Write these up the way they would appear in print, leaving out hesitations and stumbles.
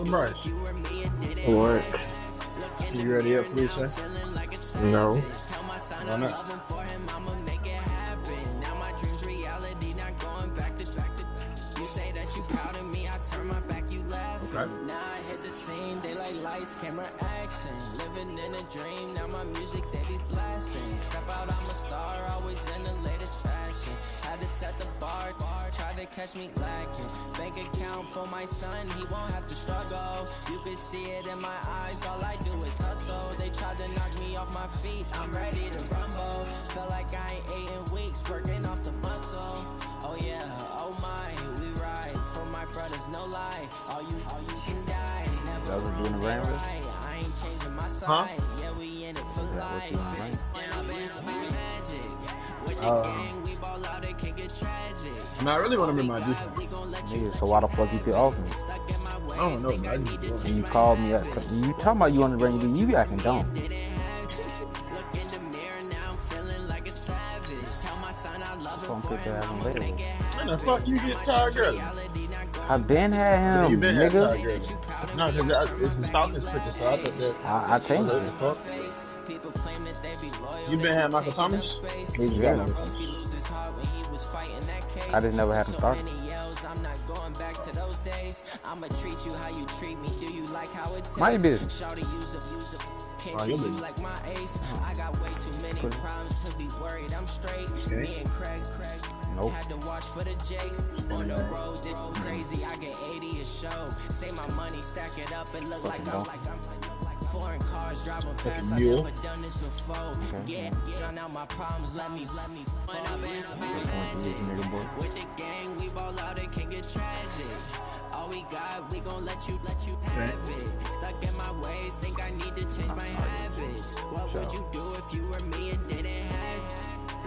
Bryce. Work. You ready up, Felicia? No. Why not? Okay. Now I hit the scene, they like lights, camera, action. Living in a dream, now my music they be blasting. Step out, I'm a star, always in the latest fashion. Had to set the bar, try to catch me lacking. Bank account for my son, he won't have to struggle. You can see it in my eyes, all I do is hustle. They tried to knock me off my feet, I'm ready to rumble. Feel like I ain't ate in weeks, working off the muscle. Oh yeah, oh my, we ride for my brothers, no lie. All you can die. Never doing the rain with? I ain't changing my side. Huh? Yeah, we in it for life. I mean, I really want to be my defense. Nigga, so why the fuck you get off me? I don't know, man. And you called me up. You talking about you want to bring me, you be acting dumb. Gonna put your ass on later. When the fuck you get tired, girl? I been had him, You been nigga. tired, girl. No, because it's the stalker's picture, so I thought that. I changed it. You been had Michael Thomas? Exactly. I just never had him start. My business. Oh, your business. I got way too many problems to be worried. I'm straight. Me and Craig. Nope. Had to watch for the Jakes. On the road, did crazy. I get 80 a show. Say my money, stack it up, and look like I'm foreign cars driving fast. I've never done this before. Yeah, get out my problems. Let me. When I've been with the gang, we ball out. It can get tragic. All we got, we gon' let you have it. Stuck in my ways, think I need to change my habits. What would you do if you were me and didn't have it?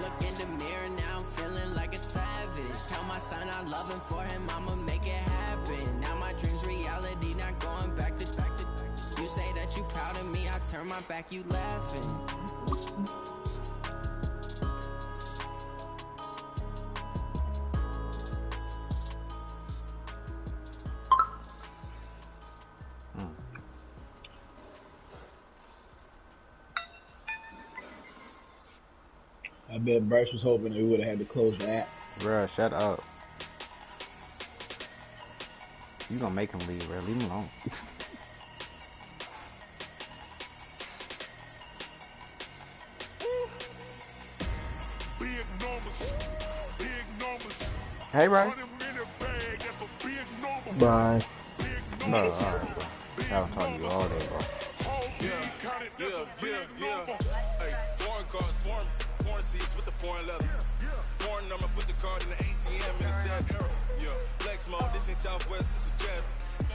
Look in the mirror now, I'm feeling like a savage. Tell my son I love him, for him I'ma make it happen. Now my dream's reality, not going back to. You say that you proud of me, I turn my back, you laughing. I bet Bryce was hoping that we would have had to close the app. Bruh, shut up. You gonna make him leave, bruh. Leave him alone. Hey, bro. Bye. No, alright, bro. I'll talk to you all day, bro. Foreign cars, foreign seats with the foreign leather. Foreign number, put the card in the ATM in a sad era. Yeah, flex mode, this ain't Southwest, this is jet.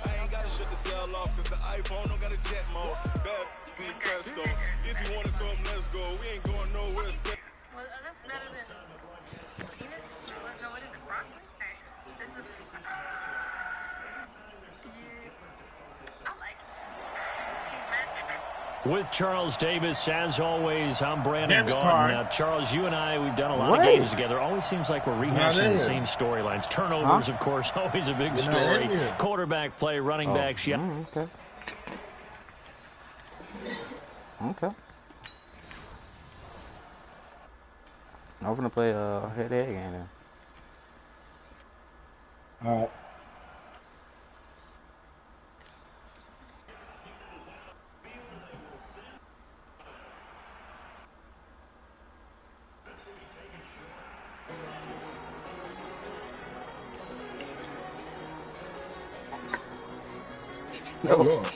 I ain't gotta shut the cell off, cause the iPhone don't got a jet mode. Bad be pesto. If you wanna come, let's go. We ain't going nowhere. Well, that's better than penis? No, what is it? Broccoli? This is... I like it. With Charles Davis, as always, I'm Brandon Gaudin. Now, Charles, you and I, we've done a lot of games together. Always seems like we're rehashing the same storylines. Turnovers, of course, always a big story. Quarterback play, running backs. Yeah. Okay. Okay. I'm gonna play a head-to-head game then. Alright. Oh, Lord.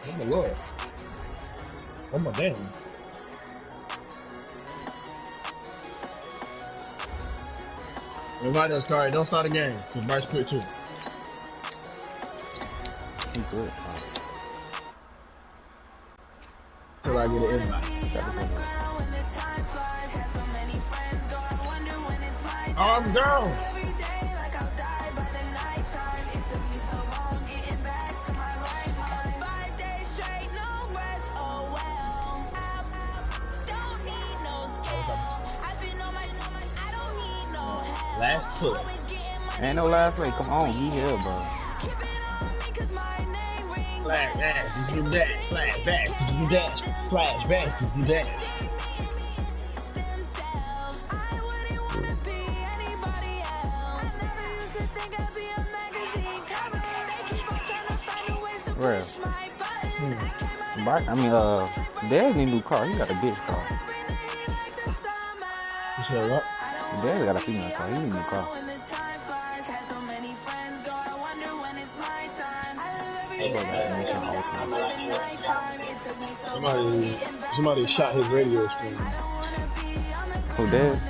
Oh, my Lord. Oh, my damn. Invite us, Kari. Don't start a game. Because Bryce quit too. He good. Till I get an invite. Oh, I'm down. Last push. Ain't no last play. Come on, you here, bro. Flashback, do that. Flashback, do that. Flashback, do that. Where? I mean, Dad need a new car. He got a bitch car. You said what? Dad got a female car. He need a new car. Somebody shot his radio screen. Who, Dad?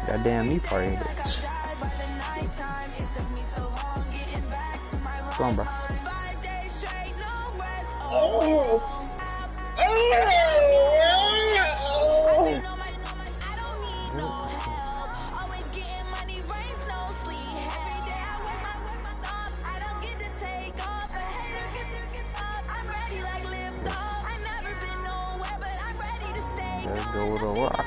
Goddamn me party. Come on, bro. Oh. Let's go with a rock.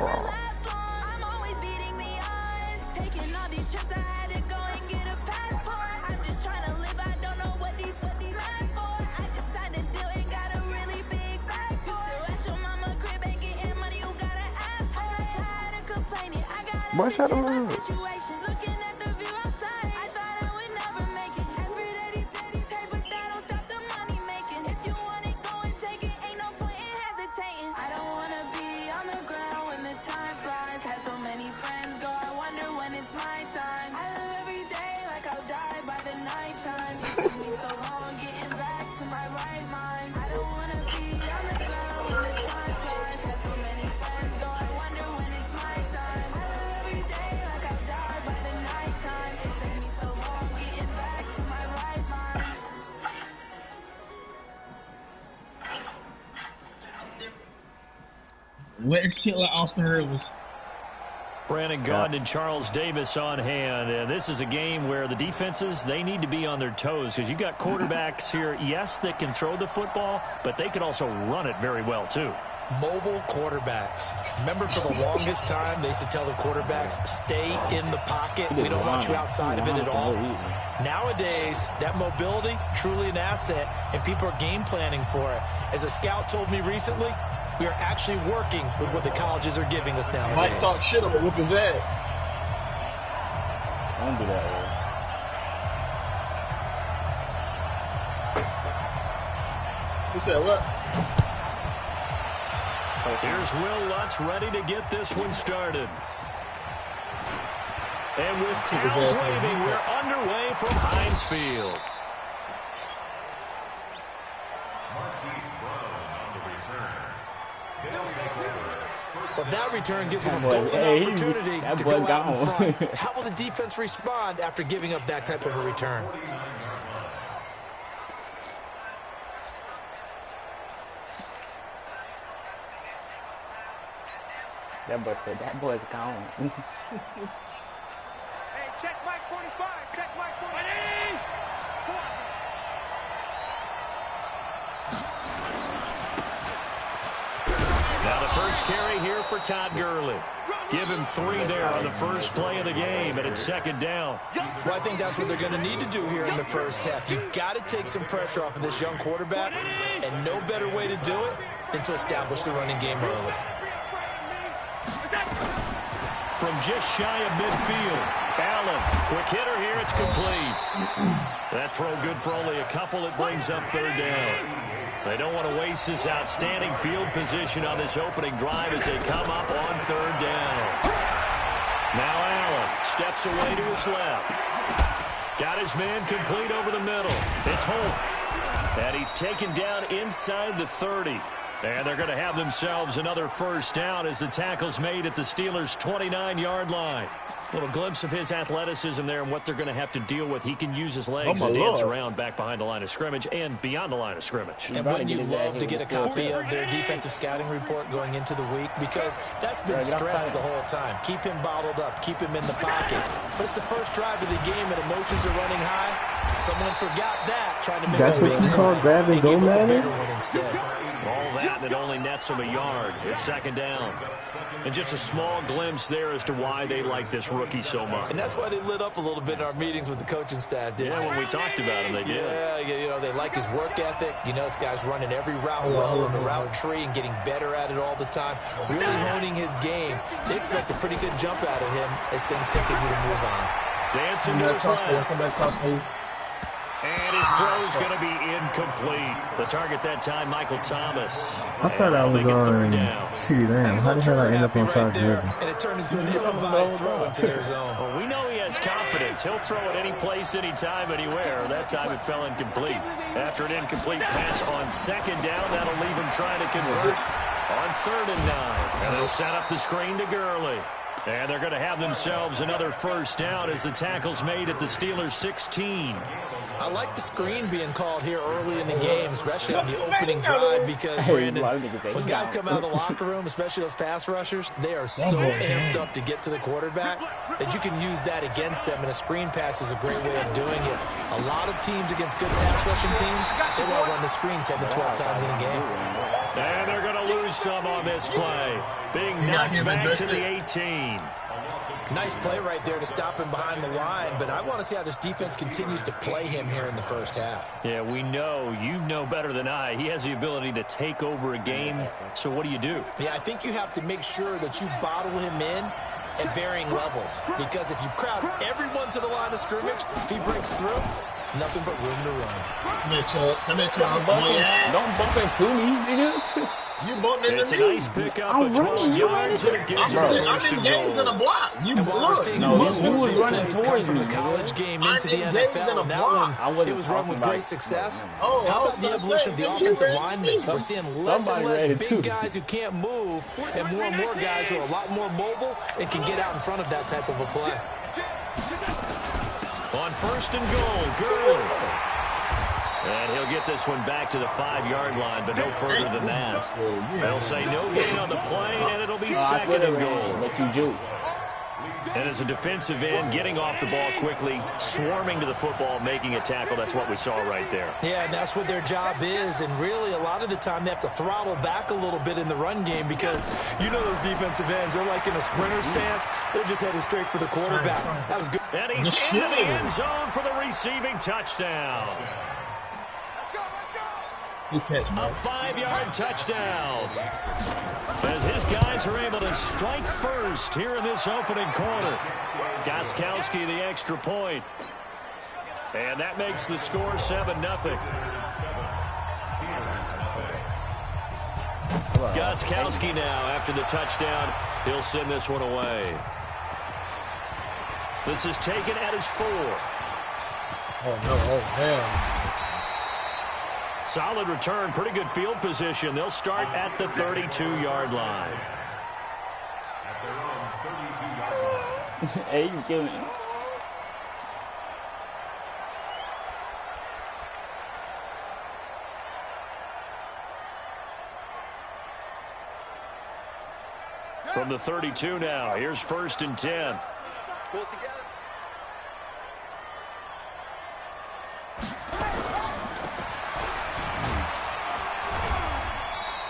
Boy, shut up. Wet shit like Austin Rivers. Brandon Gaudin and Charles Davis on hand. And this is a game where the defenses, they need to be on their toes because you got quarterbacks here, yes, that can throw the football, but they can also run it very well, too. Mobile quarterbacks. Remember, for the longest time, they used to tell the quarterbacks, stay in the pocket. We don't want you outside of it at all. Nowadays, that mobility, truly an asset, and people are game planning for it. As a scout told me recently, we are actually working with what the colleges are giving us nowadays. Mike talk shit, I'm gonna whoop his ass. Don't do that, bro. He said what? Here's Will Lutz ready to get this one started. And with towels waving, we're underway from Heinz Field. Well, that return gives them a golden opportunity to go out in front. How will the defense respond after giving up that type of a return? That boy said, that boy's gone. Hey, check Mike 45. Check Mike 45. Now the first carry here for Todd Gurley. Give him 3 there on the first play of the game, and it's second down. Well, I think that's what they're going to need to do here in the first half. You've got to take some pressure off of this young quarterback, and no better way to do it than to establish the running game early. From just shy of midfield, Allen, quick hitter here, it's complete. That throw good for only a couple. It brings up third down. They don't want to waste this outstanding field position on this opening drive as they come up on third down. Now Allen steps away to his left. Got his man complete over the middle. It's Holt. And he's taken down inside the 30. And they're going to have themselves another first down as the tackle's made at the Steelers' 29-yard line. A little glimpse of his athleticism there and what they're going to have to deal with. He can use his legs to dance around back behind the line of scrimmage and beyond the line of scrimmage. And wouldn't you love to get a copy of their defensive scouting report going into the week? Because that's been stressed the whole time. Keep him bottled up. Keep him in the pocket. But it's the first drive of the game and emotions are running high. Someone forgot that, trying to make That's a big what you call grab and go, man? All that, and it only nets him a yard. It's second down. And just a small glimpse there as to why they like this rookie so much. And that's why they lit up a little bit in our meetings with the coaching staff, didn't they? Yeah, when we talked about him, they did. Yeah, you know, they like his work ethic. You know, this guy's running every route well in the route tree and getting better at it all the time. Really honing his game. They expect a pretty good jump out of him as things continue to move on. Dancing to his left. And his throw's going to be incomplete. The target that time, Michael Thomas. I thought I was on CeeDee Lamb. How the hell I end up on Todd Gurley? And it turned into an ill-advised throw into their zone. Well, we know he has confidence. He'll throw it any place, anytime, anywhere. That time it fell incomplete. After an incomplete pass on second down, that'll leave him trying to convert on 3rd and 9. And they'll set up the screen to Gurley. And they're going to have themselves another first down as the tackle's made at the Steelers' 16. I like the screen being called here early in the game, especially on the opening drive, because, Brandon, when guys come out of the locker room, especially those pass rushers, they are so amped up to get to the quarterback that you can use that against them, and a screen pass is a great way of doing it. A lot of teams against good pass rushing teams, they will run the screen 10 to 12 times in a game. And they're going to lose some on this play, being knocked back to the 18. Nice play right there to stop him behind the line, but I want to see how this defense continues to play him here in the first half. Yeah, we know. You know better than I. He has the ability to take over a game, so what do you do? Yeah, I think you have to make sure that you bottle him in at varying levels, because if you crowd everyone to the line of scrimmage, if he breaks through, it's nothing but room to run. Come here, Chuck. Don't bump into me, nigga. You bumped into me. It's a nice pickup of 12 yards, and it gives him the first and goal. In a block. You was running towards from the college game into the NFL, and that one, it was run with great success. How about the evolution of the offensive linemen? We're seeing less and less big guys who can't move, and more guys who are a lot more mobile and can get out in front of that type of a play. On 1st and goal, Gurley. And he'll get this one back to the 5-yard line, but no further than that. They'll say no gain on the play, and it'll be 2nd and goal. And as a defensive end, getting off the ball quickly, swarming to the football, making a tackle, that's what we saw right there. Yeah, and that's what their job is, and really a lot of the time they have to throttle back a little bit in the run game, because you know those defensive ends, they're like in a sprinter stance, they're just headed straight for the quarterback. That was good. And he's into the end zone for the receiving touchdown. A 5-yard touchdown. As his guys are able to strike first here in this opening quarter. Gostkowski the extra point. And that makes the score 7-0. Gostkowski now after the touchdown. He'll send this one away. This is taken at his 4th. Oh, no. Oh, hell. Solid return, pretty good field position. They'll start at the 32-yard line. Hey, you kidding me? From the 32 now, here's 1st and 10. Pull it together.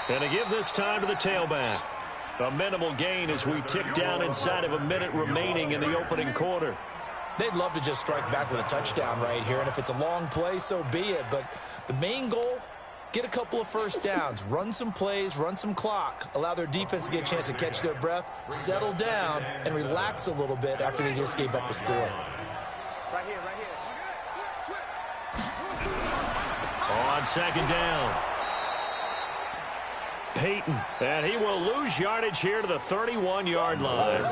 And to give this time to the tailback. A minimal gain as we tick down inside of a minute remaining in the opening quarter. They'd love to just strike back with a touchdown right here, and if it's a long play, so be it. But the main goal, get a couple of first downs, run some plays, run some clock, allow their defense to get a chance to catch their breath, settle down, and relax a little bit after they just gave up a score. Right here. On 2nd down. Peyton, and he will lose yardage here to the 31-yard line.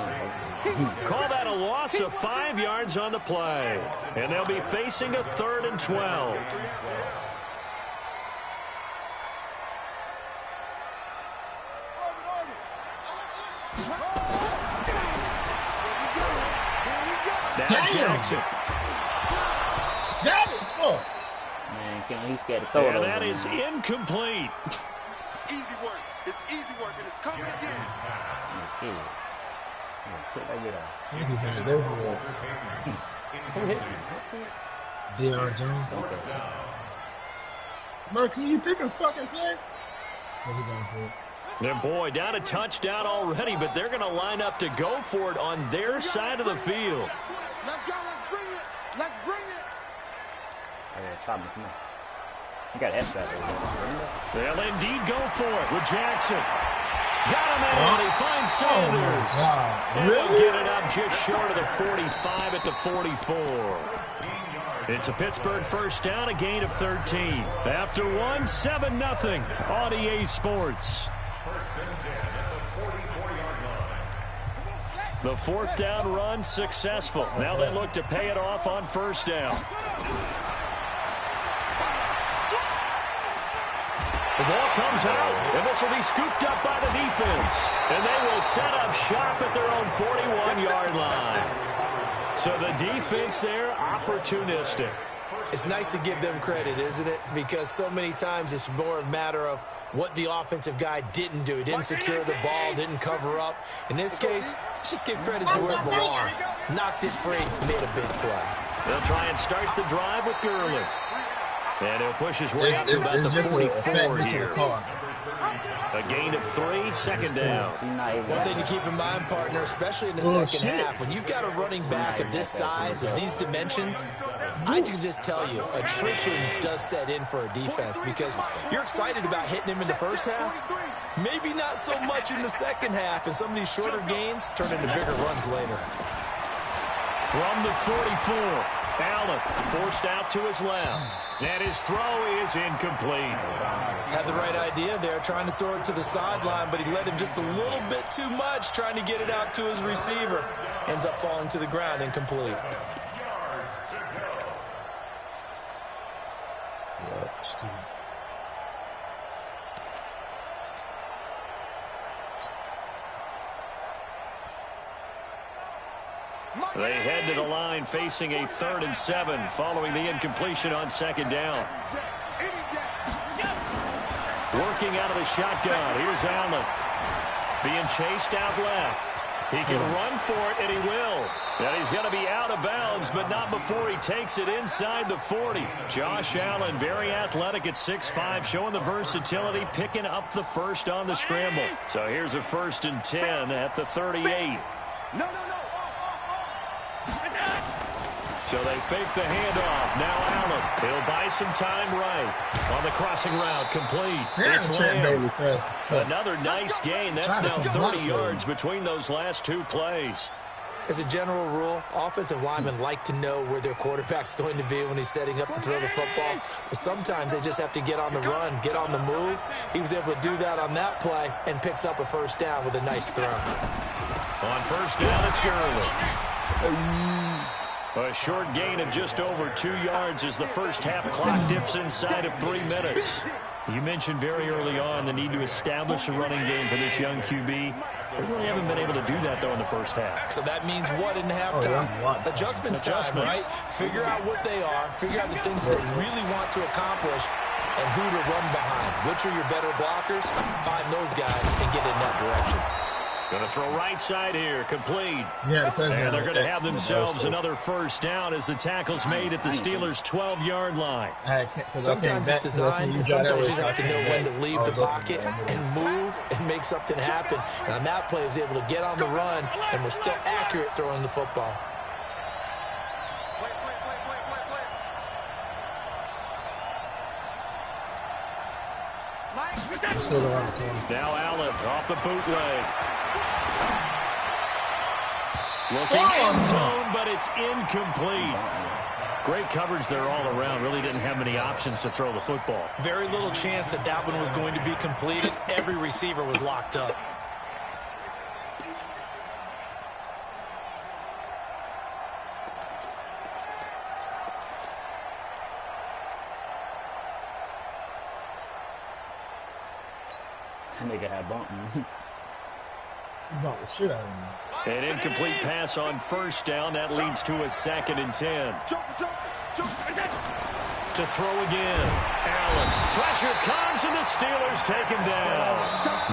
Call that a loss of 5 yards on the play. And they'll be facing a 3rd and 12. Now Jackson. Got it. Oh. Man, he's scared to throw it. And that is incomplete. Easy work. It's easy work, and it's coming again. Take that get off. Deion Jones. Bro, can you pick a fucking play? What's he going for? Their boy down a touchdown already, but they're going to line up to go for it on their side of the field. Let's go. Let's bring it. Let's bring it. Oh, yeah, Chapman, come on. You got F that. They'll indeed go for it with Jackson. Got him out. He finds Sanders. Oh, and they'll get it up just short of the 45 at the 44. It's a Pittsburgh first down, a gain of 13. After one, 7-0 on EA Sports. The fourth down run successful. Now they look to pay it off on first down. The ball comes out, and this will be scooped up by the defense. And they will set up shop at their own 41-yard line. So the defense there, opportunistic. It's nice to give them credit, isn't it? Because so many times it's more a matter of what the offensive guy didn't do. He didn't secure the ball, didn't cover up. In this case, let's just give credit to where it belongs. Knocked it free, made a big play. They'll try and start the drive with Gurley. And he'll push his way up to about the 44 here. A gain of 3, second down. One thing to keep in mind, partner, especially in the second half, when you've got a running back of this size, of these dimensions, I can just tell you, attrition does set in for a defense because you're excited about hitting him in the first half. Maybe not so much in the second half, and some of these shorter gains turn into bigger runs later. From the 44, Allen forced out to his left. And his throw is incomplete. Had the right idea there, trying to throw it to the sideline, but he let him just a little bit too much, trying to get it out to his receiver. Ends up falling to the ground, incomplete. They head to the line facing a 3rd and 7 following the incompletion on second down. Working out of the shotgun. Here's Allen. Being chased out left. He can run for it, and he will. And he's going to be out of bounds, but not before he takes it inside the 40. Josh Allen, very athletic at 6'5", showing the versatility, picking up the first on the scramble. So here's a 1st and 10 at the 38. No. So they fake the handoff. Now Allen. He'll buy some time right. On the crossing route, complete. It's Lamb. Another nice gain. That's now 30 yards between those last 2 plays. As a general rule, offensive linemen like to know where their quarterback's going to be when he's setting up to throw the football. But sometimes they just have to get on the run, get on the move. He was able to do that on that play and picks up a first down with a nice throw. On first down, it's Gurley. A short gain of just over 2 yards as the first half clock dips inside of 3 minutes. You mentioned very early on the need to establish a running game for this young QB. They really haven't been able to do that, though, in the first half. So that means what in halftime? Adjustments time, right? Figure out what they are, figure out the things they really want to accomplish, and who to run behind. Which are your better blockers? Find those guys and get in that direction. Going to throw right side here, complete. And they're going to have themselves another first down as the tackle's made at the Steelers' 12-yard line. Sometimes it's designed, and sometimes you have to know when to leave the pocket and move and make something happen. And on that play, he was able to get on the run and was still accurate throwing the football. Now Allen off the bootleg. Looking end zone, but it's incomplete. Great coverage there all around. Really didn't have many options to throw the football. Very little chance that that one was going to be completed. Every receiver was locked up. Nigga had bumped me. Bumped the shit out of me. An incomplete pass on first down. That leads to a 2nd and 10. To throw again. Allen. Pressure comes, and the Steelers take him down.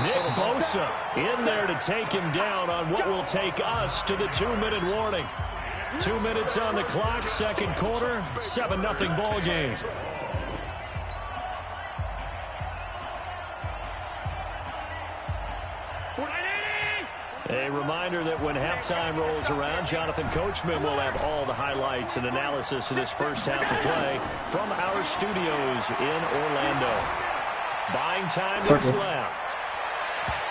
Nick Bosa in there to take him down on what will take us to the 2-minute warning. 2 minutes on the clock, second quarter, 7-0 ball game. A reminder that when halftime rolls around, Jonathan Coachman will have all the highlights and analysis of this first half of play from our studios in Orlando. Buying time is left.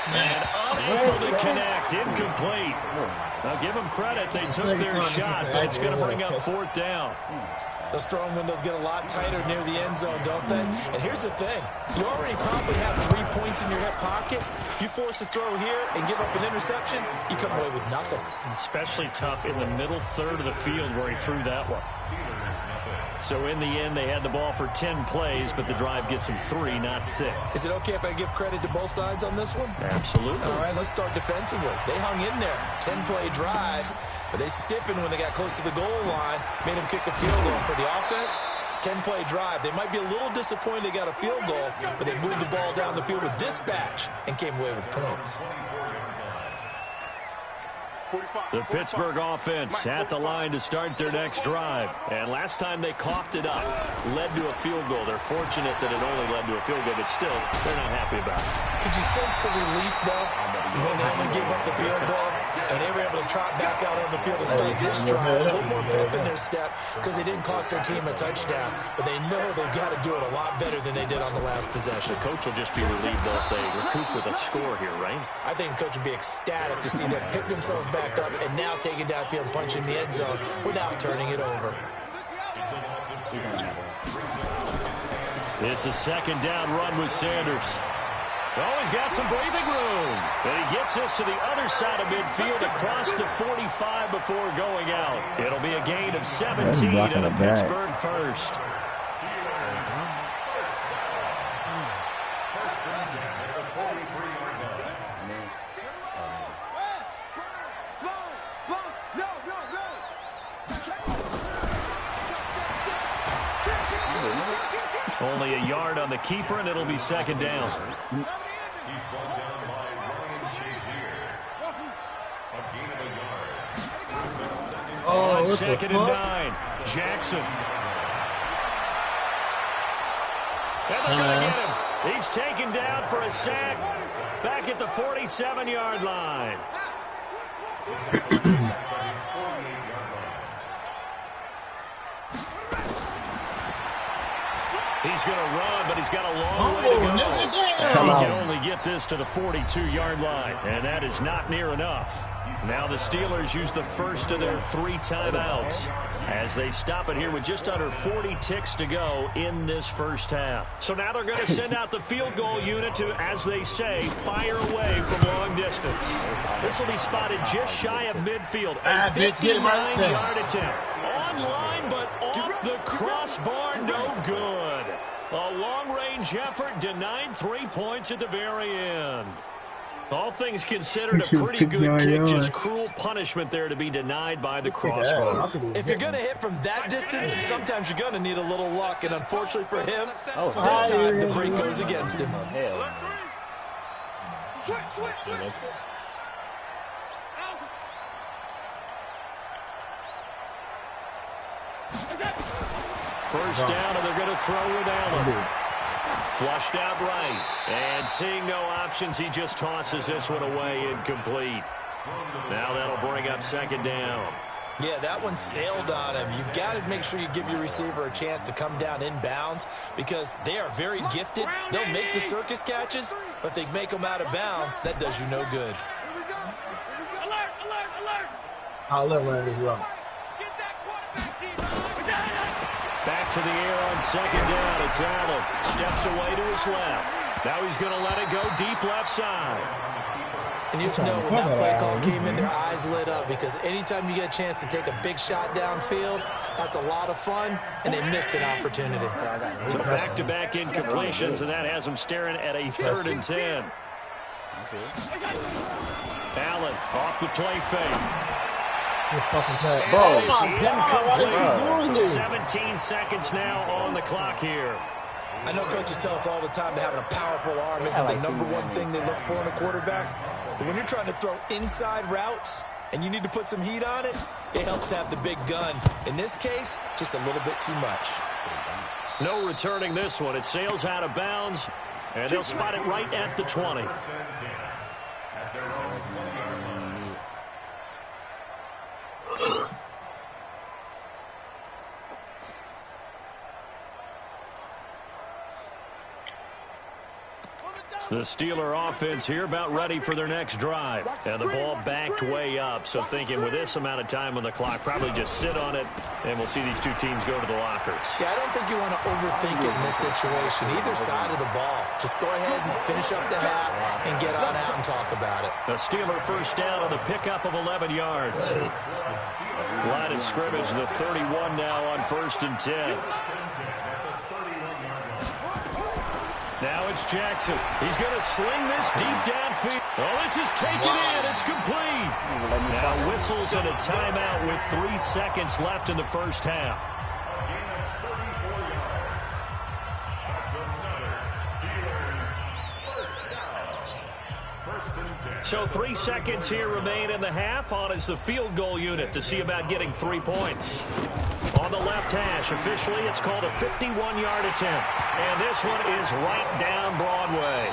And unable to connect, incomplete. Now give them credit, they took their shot, but it's going to bring up fourth down. Those throwing windows get a lot tighter near the end zone, don't they? And here's the thing. You already probably have 3 points in your hip pocket. You force a throw here and give up an interception, you come away with nothing. Especially tough in the middle third of the field where he threw that one. So in the end, they had the ball for 10 plays, but the drive gets them 3, not 6. Is it okay if I give credit to both sides on this one? Absolutely. All right, let's start defensively. They hung in there. 10-play drive. But they stiffened when they got close to the goal line, made them kick a field goal. For the offense, 10-play drive. They might be a little disappointed they got a field goal, but they moved the ball down the field with dispatch and came away with points. The Pittsburgh offense at the line to start their next drive. And last time they coughed it up, led to a field goal. They're fortunate that it only led to a field goal, but still, they're not happy about it. Could you sense the relief, though, when they only gave up the field goal? And they were able to trot back out on the field and start this drive. A little more pep in their step because they didn't cost their team a touchdown. But they know they've got to do it a lot better than they did on the last possession. The coach will just be relieved, though, if they recoup with a score here, right? I think the coach would be ecstatic to see them pick themselves back up and now take it downfield and punch in the end zone without turning it over. It's a second down run with Sanders. Oh, he's got some breathing room. And he gets this to the other side of midfield across the 45 before going out. It'll be a gain of 17 and a Pittsburgh first. Only a yard on the keeper, and it'll be second down. On second and 9, Jackson. And they're going to get him. He's taken down for a sack back at the 47-yard line. He's going to run, but he's got a long way to go. And he can only get this to the 42-yard line, and that is not near enough. Now the Steelers use the first of their 3 timeouts as they stop it here with just under 40 ticks to go in this first half. So now they're going to send out the field goal unit to, as they say, fire away from long distance. This will be spotted just shy of midfield. A 59-yard attempt. Online, but off the crossbar, no good. A long-range effort denied 3 points at the very end. All things considered, a pretty good kick, just cruel punishment there to be denied by the crossbar. If you're going to hit from that distance, sometimes you're going to need a little luck, and unfortunately for him, this time the break goes against him. First down, and they're going to throw with Allen. Flushed out right, and seeing no options, he just tosses this one away incomplete. Now that'll bring up second down. Yeah, that one sailed on him. You've got to make sure you give your receiver a chance to come down inbounds because they are very gifted. They'll make the circus catches, but they make them out of bounds. That does you no good. Alert, alert, alert. I'll let one as well. Get that quarterback team. Back to the air on second down. It's Allen. Steps away to his left. Now he's going to let it go deep left side. And you just know when that play call came in, their eyes lit up because anytime you get a chance to take a big shot downfield, that's a lot of fun, and they missed an opportunity. So back-to-back incompletions, and that has them staring at a 3rd and 10. Allen off the play fake. So 17 seconds now on the clock here. I know coaches tell us all the time that having a powerful arm isn't the #1 thing they look for in a quarterback. But when you're trying to throw inside routes, and you need to put some heat on it, it helps have the big gun. In this case, just a little bit too much. No returning this one. It sails out of bounds, and they'll spot it right at the 20. The Steeler offense here about ready for their next drive. And the ball backed way up. So thinking with this amount of time on the clock, probably just sit on it, and we'll see these two teams go to the lockers. Yeah, I don't think you want to overthink it in this situation. Either side of the ball. Just go ahead and finish up the half and get on out and talk about it. The Steeler first down on the pickup of 11 yards. Line of scrimmage, the 31 now on 1st and 10. Now it's Jackson. He's going to sling this deep downfield. Oh, this is taken in. It's complete. Now whistles and a timeout with 3 seconds left in the first half. So 3 seconds here remain in the half. On is the field goal unit to see about getting 3 points. On the left hash, officially, it's called a 51-yard attempt. And this one is right down Broadway.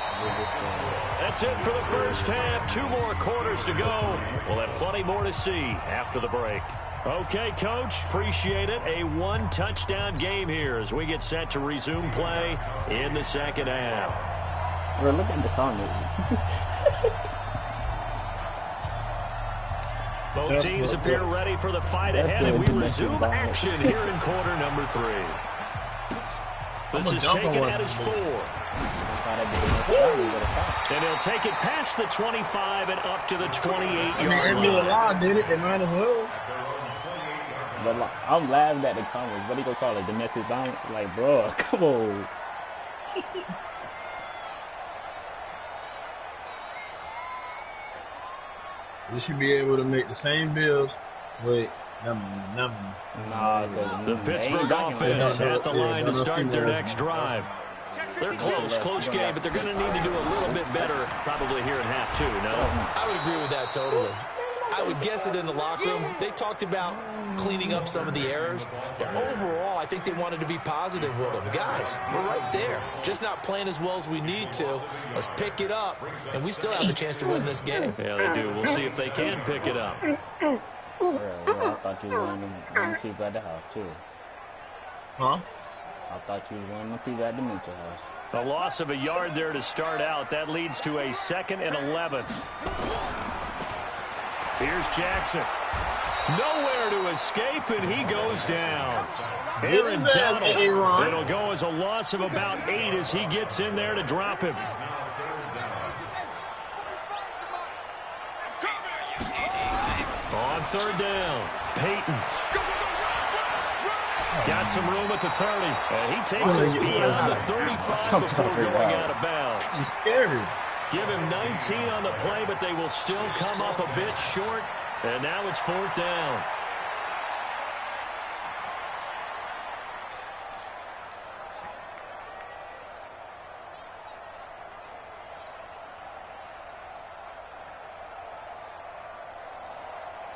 That's it for the first half. 2 more quarters to go. We'll have plenty more to see after the break. Okay, Coach, appreciate it. A 1-touchdown game here as we get set to resume play in the second half. Bro, look at the comments. Both teams appear ready for the fight ahead, and we resume action here in quarter number 3. This is taken at his 4. And he'll take it past the 25 and up to the 28-yard line. Did it? They might as well. But I'm laughing at the comments. What are you gonna call it? Domestic violence? Like, bro, come on. We should be able to make the same bills. Wait, the Pittsburgh offense at the line to start their next drive. They're close game, but they're going to need to do a little bit better probably here in half 2, no? I would agree with that totally. I would guess it in the locker room. They talked about cleaning up some of the errors, but overall, I think they wanted to be positive with them. Guys, we're right there. Just not playing as well as we need to. Let's pick it up, and we still have a chance to win this game. Yeah, they do. We'll see if they can pick it up. I thought you was one of them people at the house, too. Huh? I thought you was one of them people at the mental house. A loss of a yard there to start out. That leads to a 2nd and 11. Here's Jackson. Nowhere to escape, and he goes down. Aaron Donald. It'll go as a loss of about 8 as he gets in there to drop him. On 3rd down, Peyton. Got some room at the 30. He takes us beyond the 35 before going out of bounds. He's scary. Give him 19 on the play, but they will still come up a bit short. And now it's 4th down.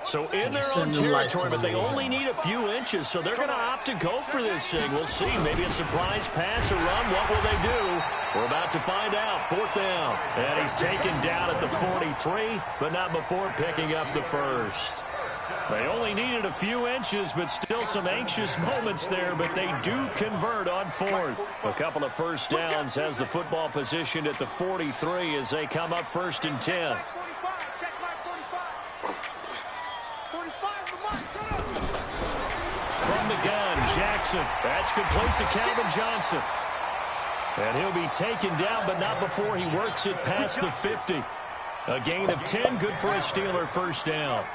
So in their own territory, but they only need a few inches, so they're going to opt to go for this thing. We'll see. Maybe a surprise pass or run. What will they do? We're about to find out. 4th down. And he's taken down at the 43, but not before picking up the first. They only needed a few inches, but still some anxious moments there, but they do convert on 4th. A couple of first downs has the football positioned at the 43 as they come up 1st and 10. From the gun, Jackson. That's complete to Calvin Johnson. And he'll be taken down, but not before he works it past the 50. A gain of 10, good for a Steeler first down.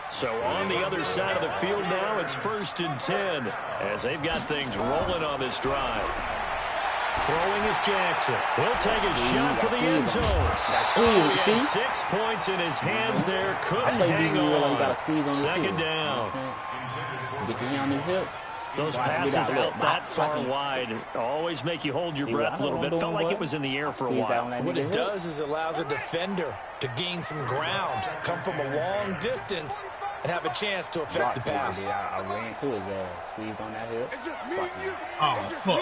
So on the other side of the field now, it's 1st and 10 as they've got things rolling on this drive. Throwing is Jackson. He'll take a shot for the end zone. He had 6 points in his hands there. Couldn't hang on. 2nd down. Get on his hips. Those passes out that far wide always make you hold your breath a little bit. Felt like it was in the air for a while. What it does is allows a defender to gain some ground, come from a long distance, and have a chance to affect the pass. I ran to his ass, squeezed on that hill. It's just me and you. Oh, fuck.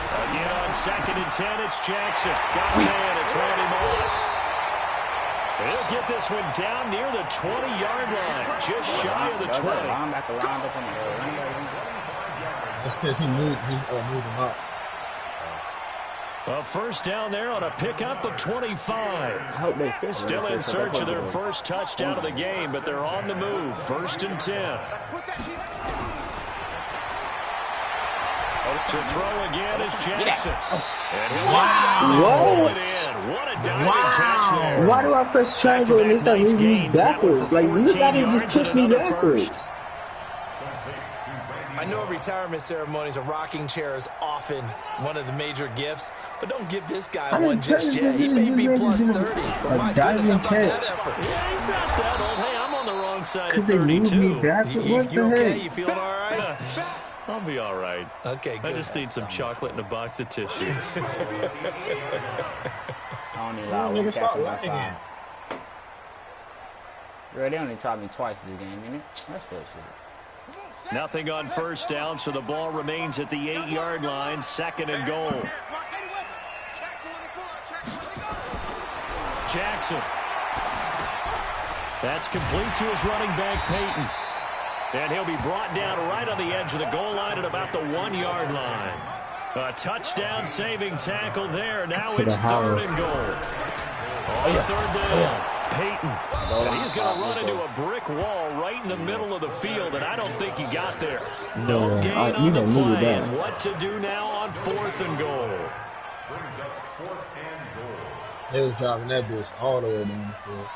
Again on 2nd and 10, it's Jackson. Got a man, it's Randy Moss. He'll get this one down near the 20-yard line, just shy of the 20. That's because he moved him up. A first down there on a pickup of 25. Still in search of their first touchdown of the game, but they're on the move. 1st and 10. To throw again is Jackson. And he'll pull it in. What a diving catch there. Why do I press triangle and it's not moving backwards? Like, you gotta just push me backwards. I know at retirement ceremonies, a rocking chair is often one of the major gifts, but don't give this guy one just yet. He may be plus 30, but my goodness, how about that effort? Yeah, he's not that old. Hey, I'm on the wrong side of 32. You okay? You feeling all right? I'll be all right. Okay, good. I just need some chocolate and a box of tissue. I don't need a lot of catches my side. Bro, they only tried me twice this game, innit? That's good shit. Nothing on first down, so the ball remains at the 8-yard line. 2nd and goal. Jackson. That's complete to his running back, Peyton. And he'll be brought down right on the edge of the goal line at about the 1-yard line. A touchdown-saving tackle there. Now it's 3rd and goal. On 3rd down, Peyton. And he's going to run into a brick wall right in the middle of the field, and I don't think he got there. No gain on the play, and what to do now on 4th and goal. They was driving that bitch all the way down the field.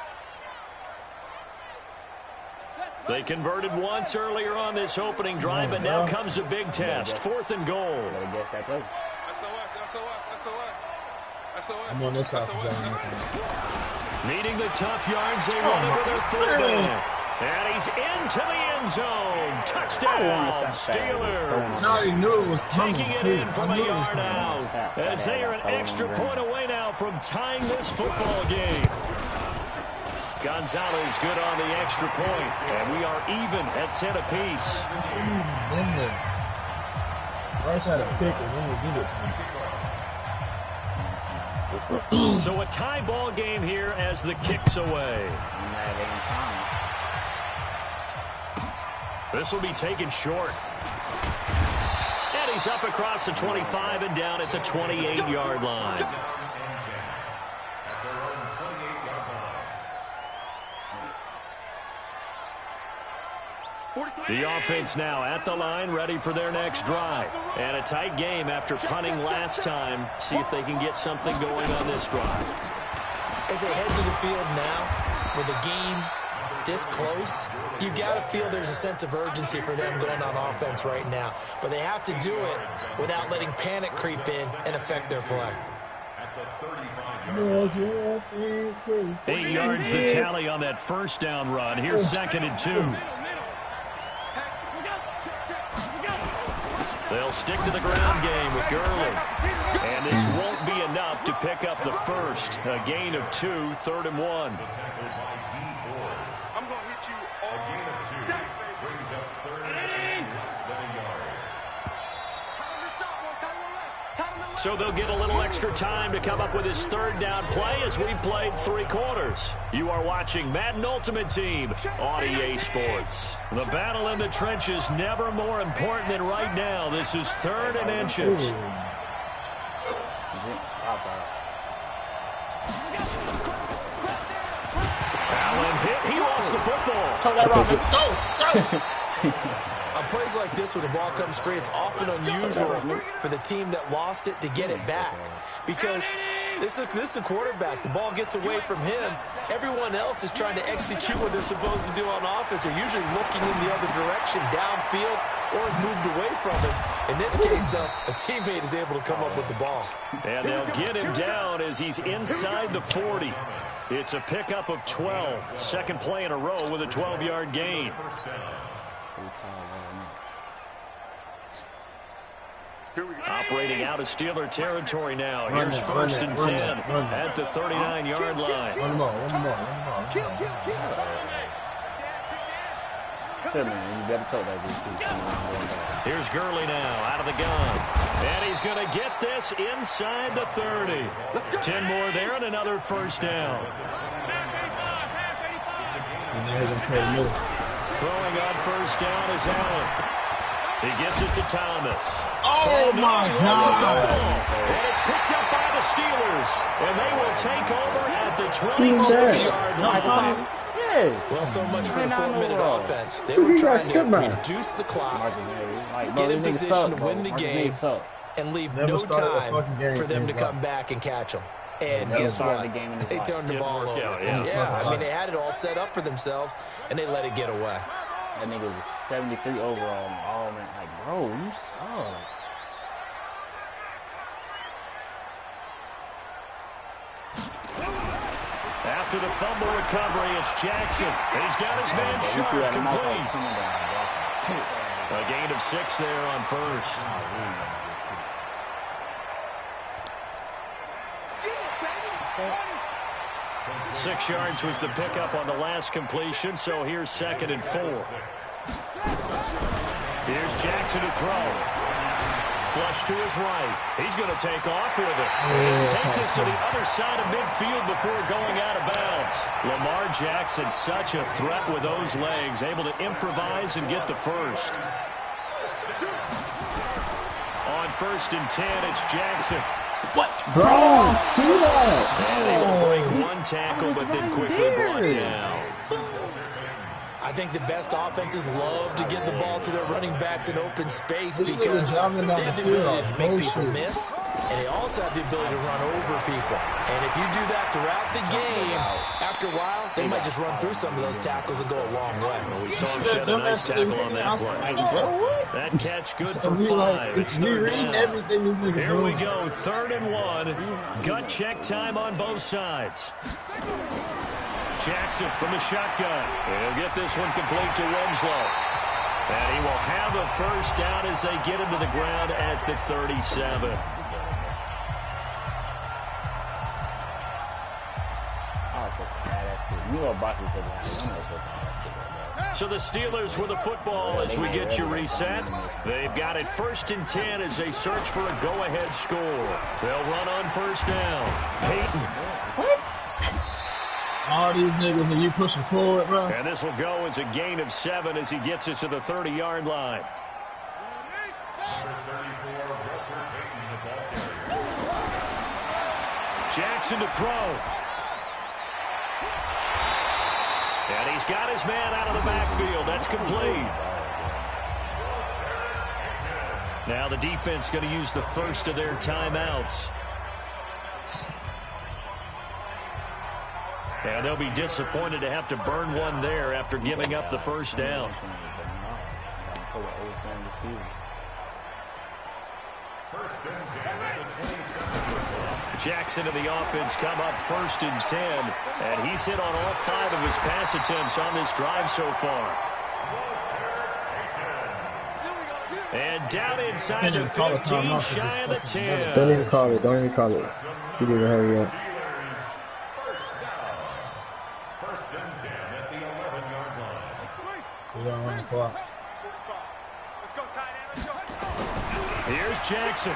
They converted once earlier on this opening drive, but now comes a big test. 4th and goal. I'm on this side. Meeting the tough yards, they run over their fullback. And he's into the end zone. Touchdown, Steelers. No, he knew it was taking it in from a yard out. As they are an extra point away now from tying this football game. Gonzalez good on the extra point, and we are even at 10 apiece. First had a pick and then we did it. So a tie ball game here as the kick's away. This will be taken short. And he's up across the 25 and down at the 28-yard line. The offense now at the line, ready for their next drive. And a tight game after punting last time. See if they can get something going on this drive. As they head to the field now, with the game this close, you've got to feel there's a sense of urgency for them going on offense right now. But they have to do it without letting panic creep in and affect their play. 8 yards the tally on that first down run. Here's 2nd and 2. They'll stick to the ground game with Gurley. And this won't be enough to pick up the first. A gain of 2, 3rd and 1. I'm going to hit you all day. Brings up 3rd and 7 yards. So they'll get a little extra time to come up with his 3rd down play as we've played 3 quarters. You are watching Madden Ultimate Team on EA Sports. The battle in the trenches never more important than right now. This is 3rd and inches. Allen hit. He lost the football. On plays like this where the ball comes free, it's often unusual for the team that lost it to get it back. Because this is the quarterback. The ball gets away from him. Everyone else is trying to execute what they're supposed to do on offense. They're usually looking in the other direction, downfield, or moved away from him. In this case, though, a teammate is able to come up with the ball. And they'll get him down as he's inside the 40. It's a pickup of 12. Second play in a row with a 12-yard gain. Operating out of Steeler territory now. Here's first and 10 at the 39-yard line. One more. Good man, you better talk that good. Here's Gurley now out of the gun. And he's going to get this inside the 30. 10 more there and another first down. Throwing on first down is Allen. He gets it to Thomas. Oh, my God. And it's picked up by the Steelers. And they will take over at the 26-yard line. Well, so much for the 4-minute offense. They were trying to reduce the clock, get in position to win the game, and leave no time for them to come back and catch them. And guess what? They turned the ball over. Yeah, I mean, they had it all set up for themselves, and they let it get away. That nigga was 73 overall. Oh, man. Like, bro, you suck. After the fumble recovery, it's Jackson. He's got his man short, complete. A gain of 6 there on first. 6 yards was the pickup on the last completion, so here's 2nd and 4. Here's Jackson to throw. Flush to his right. He's going to take off with it. And take this to the other side of midfield before going out of bounds. Lamar Jackson, such a threat with those legs, able to improvise and get the first. On 1st and 10, it's Jackson. What? Bro, see that? Able to break one tackle, but then quickly brought down. I think the best offenses love to get the ball to their running backs in open space because they have the ability to make people miss, and they also have the ability to run over people. And if you do that throughout the game, after a while, they might just run through some of those tackles and go a long way. Well, we saw him shed a nice tackle on that play. That catch good for 5. It's 3rd down. Here we go, 3rd and 1. Gut check time on both sides. Jackson from the shotgun. He'll get this one complete to Winslow. And he will have a first down as they get him to the ground at the 37. So the Steelers with the football as we get you reset. They've got it 1st and 10 as they search for a go-ahead score. They'll run on first down. Peyton. What? All these niggas and you pushing forward, bro. And this will go as a gain of 7 as he gets it to the 30-yard line. Jackson to throw. And he's got his man out of the backfield. That's complete. Now the defense going to use the first of their timeouts. And they'll be disappointed to have to burn one there after giving up the first down. Jackson and the offense come up 1st and 10. And he's hit on all 5 of his pass attempts on this drive so far. And down inside the 15, shy of the 10. Don't even call it. Don't even call it. You need to hurry up. Here's Jackson.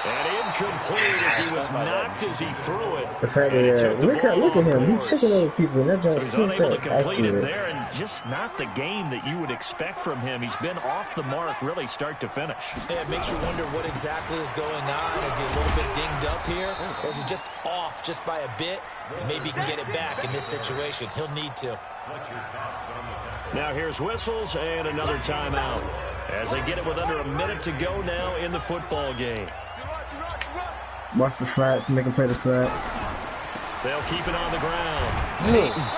And incomplete as he was knocked as he threw it. The fact that, look at him. He's checking over people. And that so he's unable to complete it there, and just not the game that you would expect from him. He's been off the mark really start to finish. Yeah, it makes you wonder what exactly is going on. Is he a little bit dinged up here? Or is he just off just by a bit? Maybe he can get it back in this situation. He'll need to. Now here's whistles and another timeout as they get it with under a minute to go now in the football game. Watch the flats, make him play the flats. They'll keep it on the ground.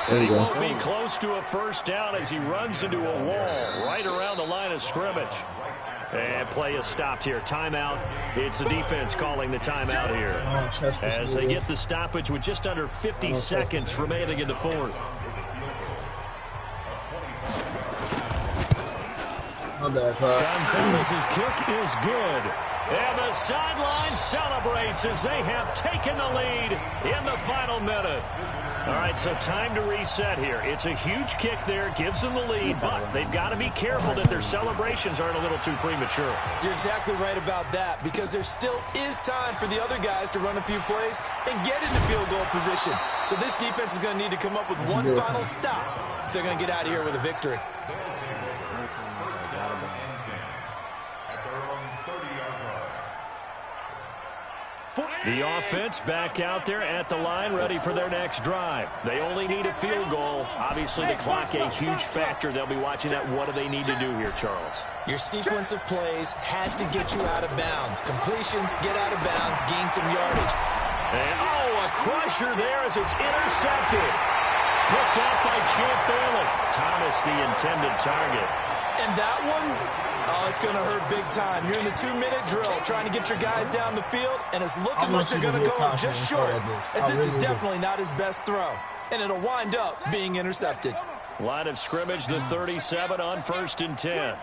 And he won't be close to a first down as he runs into a wall right around the line of scrimmage. And play is stopped here. Timeout. It's the defense calling the timeout here as they get the stoppage with just under 50 seconds remaining in the fourth. Gonzalez's kick is good. And the sideline celebrates as they have taken the lead in the final minute. All right, so time to reset here. It's a huge kick there, gives them the lead, but they've got to be careful that their celebrations aren't a little too premature. You're exactly right about that, because there still is time for the other guys to run a few plays and get into field goal position. So this defense is going to need to come up with one final stop if they're going to get out of here with a victory. The offense back out there at the line, ready for their next drive. They only need a field goal. Obviously, the clock a huge factor. They'll be watching that. What do they need to do here, Charles? Your sequence of plays has to get you out of bounds. Completions, get out of bounds, gain some yardage. And, oh, a crusher there as it's intercepted. Picked up by Champ Bailey. Thomas, the intended target. And that one, oh, it's going to hurt big time. You're in the 2-minute drill trying to get your guys down the field, and it's looking like they're going to go just short, as this is definitely not his best throw. And it'll wind up being intercepted. Line of scrimmage, the 37 on 1st and 10.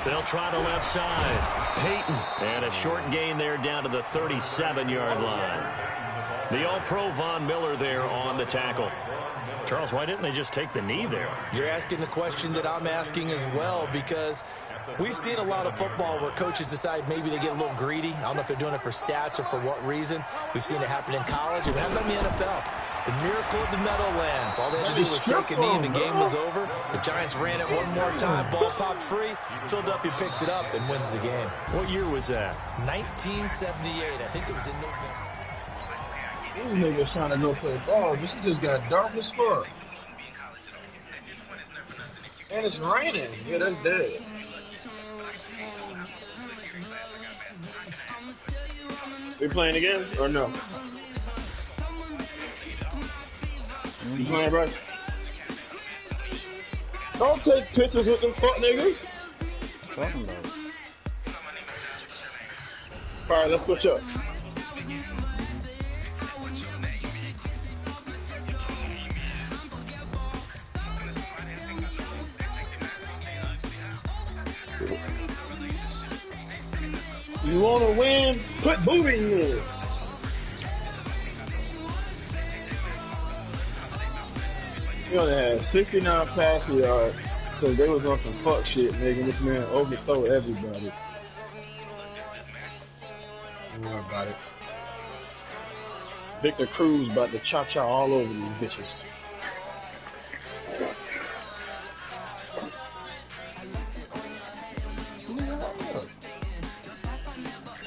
They'll try the left side. Peyton. And a short gain there down to the 37-yard line. The All-Pro Von Miller there on the tackle. Charles, why didn't they just take the knee there? You're asking the question that I'm asking as well, because we've seen a lot of football where coaches decide maybe they get a little greedy. I don't know if they're doing it for stats or for what reason. We've seen it happen in college, and we haven't done in the NFL. The miracle of the Meadowlands. All they had to do was take a knee and the game was over. The Giants ran it one more time. Ball popped free. Philadelphia picks it up and wins the game. What year was that? 1978. I think it was in November. These niggas trying to go play ball. This just got dark as fuck. And it's raining. Yeah, that's dead. We playing again or no? You playing, bro? Don't take pictures with them fuck niggas. Talking about. Alright, let's switch up. You wanna win? Put booty in it. We only had 69 passing yards because they was on some fuck shit, making this man overthrow everybody. Don't worry about it. Victor Cruz about to cha-cha all over these bitches.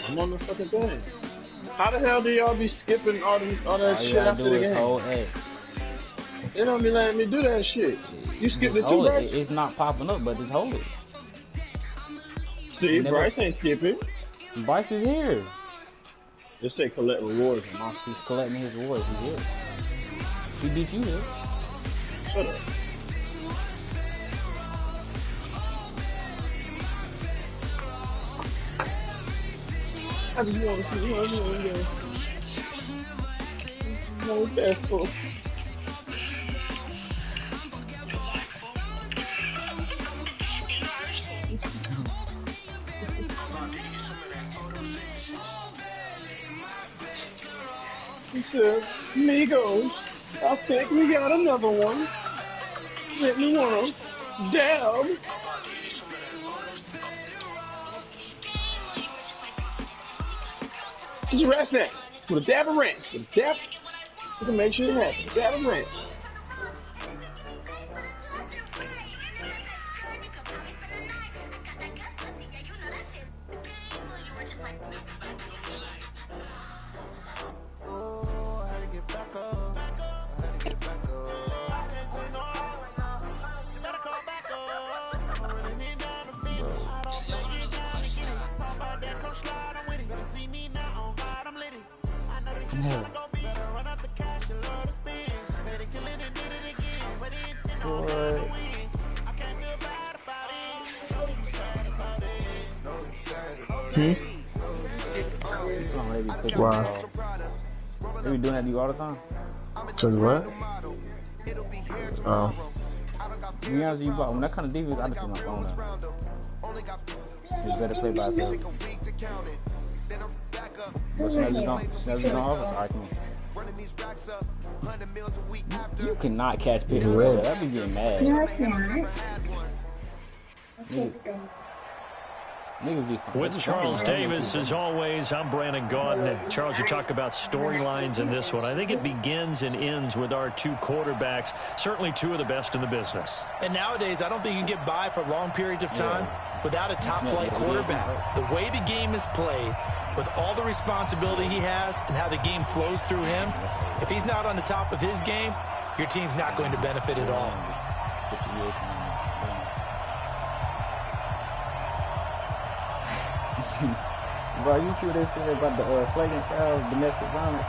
I'm on the fucking thing. How the hell do y'all be skipping all that shit after the game? They don't be letting me do that shit. You skipped it too, Bryce? It's not popping up, but just hold it. See, Bryce ain't skipping. Bryce is here. Just say collect rewards. He's collecting his rewards. He's here. He beat you here. Shut up. I just want to see no best. He said, Migos, I think we got another one. Let me want to dab. Just rest next. With a dab of ranch. With a dab, you can make sure it happens. Dab of ranch. Wow. They be doing that to you all the time? Cause what? Oh. To be honest with you, when that kind of defense, I just put my phone up. It's better play by itself. But Snazzy don't offer. Alright, come on. You cannot catch pitches. I'd be getting mad. No, it's not. Okay, then. With Charles Davis, as always, I'm Brandon Gaudin. Charles, you talk about storylines in this one. I think it begins and ends with our two quarterbacks, certainly two of the best in the business. And nowadays, I don't think you can get by for long periods of time without a top-flight quarterback. The way the game is played, with all the responsibility he has and how the game flows through him, if he's not on the top of his game, your team's not going to benefit at all. Bro, you see what they said about the flagrant foul, domestic violence?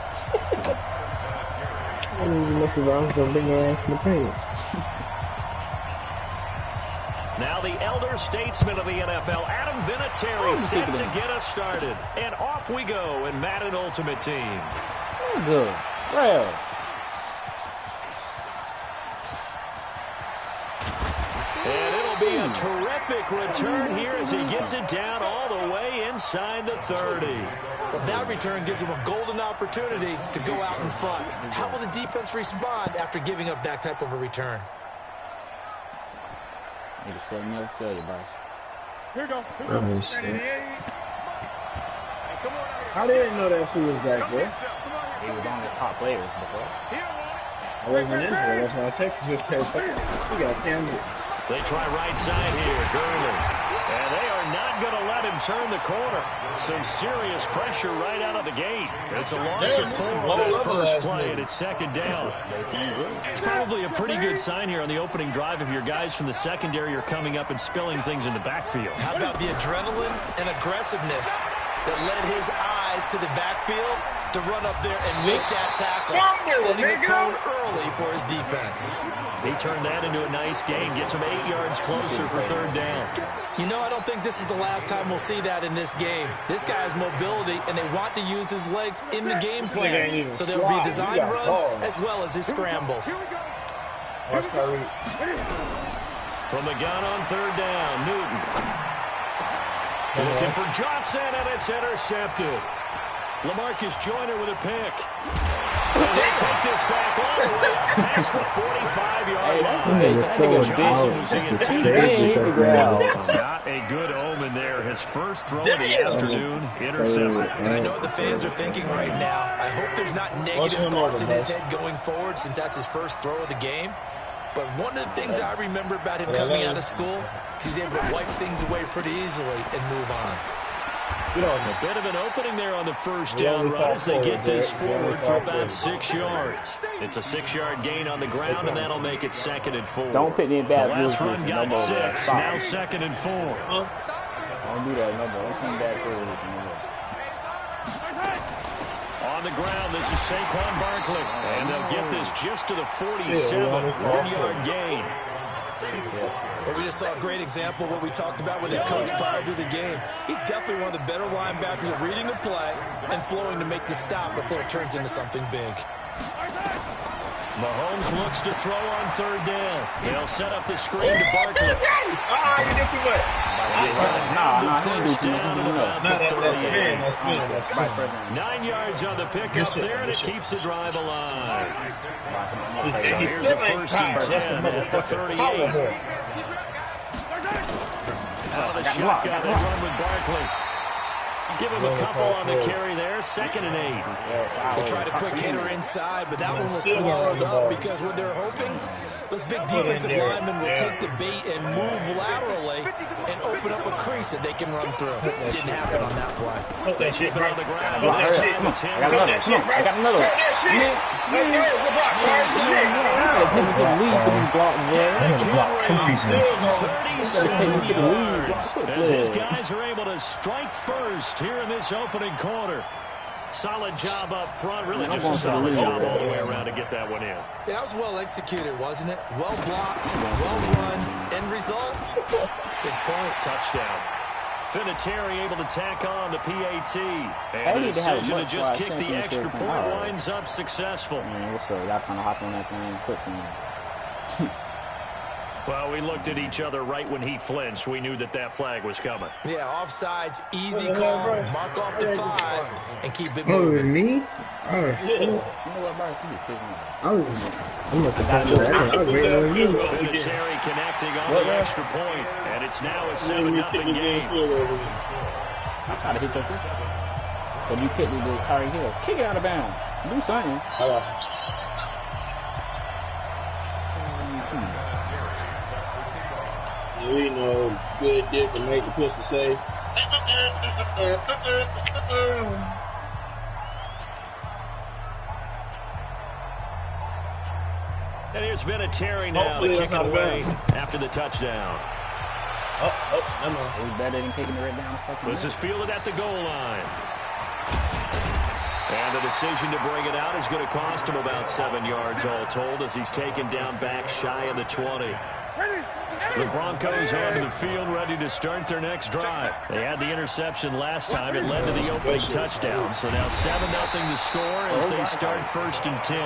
Domestic violence don't bring your ass in the paint. Now the elder statesman of the NFL, Adam Vinatieri, set to get us started. And off we go in Madden Ultimate Team. Good. Well. And it'll be a terrific return here as he gets it down all the way inside the 30. Well, that return gives him a golden opportunity to go out in front. How will the defense respond after giving up that type of a return? Need to set me up failure, boss. Here we go. How did they know that's who was back there? He was on the top players before. I wasn't in here. That's why I texted just said, we got Campbell. They try right side here, Gurley. And they are not going to let him turn the corner. Some serious pressure right out of the gate. It's a loss of 4 on that first play, and it's second down. It's probably a pretty good sign here on the opening drive if your guys from the secondary are coming up and spilling things in the backfield. How about the adrenaline and aggressiveness that led his eyes to the backfield to run up there and make that tackle, setting a tone early for his defense. He turned that into a nice gain, gets him 8 yards closer for third down. You know, I don't think this is the last time we'll see that in this game. This guy has mobility, and they want to use his legs in the game plan. So there'll be design runs as well as his scrambles. From the gun on third down, Newton. Looking for Johnson, and it's intercepted. LaMarcus Joyner with a pick. And they take this back all the way up past the 45-yard line. Not a good omen there. His first throw of the afternoon, intercepted. And I know what the fans are thinking right now. I hope there's not negative thoughts in his head going forward since that's his first throw of the game. But one of the things I remember about him coming out of school is he's able to wipe things away pretty easily and move on. A bit of an opening there on the first down run as they get this forward for about 6 yards. It's a 6-yard gain on the ground, and that'll make it second and 4. Don't pick me in bad last run got 6, now second and 4. Don't do that no more. Don't see bad service no more. On the ground, this is Saquon Barkley, and they'll get this just to the 47, 1-yard gain. But we just saw a great example of what we talked about with his coach prior to the game. He's definitely one of the better linebackers at reading the play and flowing to make the stop before it turns into something big. Mahomes looks to throw on third down. They'll set up the screen to Barkley. You did too much. First down at about the 38. 9 yards on the pickup there, and it keeps the drive alive. So here's a first and 10 at the 38. Out of the shotgun, they run with Barkley. Give him a couple on the carry there. Second and 8. They tried a quick hitter inside, but that one was swallowed up because what they're hoping, those big defensive linemen will take the bait and move laterally and open up a crease that they can run through. Didn't happen on that play. They keep it on the ground. This time it's him. I got another. As his guys are able to strike first here in this opening quarter. Solid job up front. Really just a solid job all the way around to get that one in. Yeah, that was well executed, wasn't it? Well blocked, well run. End result, 6 points. Touchdown. Vinatieri able to tack on the PAT. And the decision to just kick the extra point winds up successful. Man, what's up? Y'all trying to hop on that thing quick. Well, we looked at each other right when he flinched. We knew that that flag was coming. Yeah, offsides, easy call. Mark off the 5 and keep it moving. moving. Me? Oh, You know what, bro? I'm looking at you. I was waiting on you. Terry connecting on the extra point, and it's now a 7-0 game. I'm trying to hit your foot. But you kick me to Tyreek Hill. Kick it out of bounds. Do something. You know, good dick to make the pussy say. And here's Vinatieri now to kick it away after the touchdown. It was better than kicking it right down. This is fielded at the goal line. And the decision to bring it out is going to cost him about 7 yards all told as he's taken down back shy of the 20. The Broncos onto the field ready to start their next drive. They had the interception last time. It led to the opening touchdown. So now 7-0 to score as they start 1st and 10.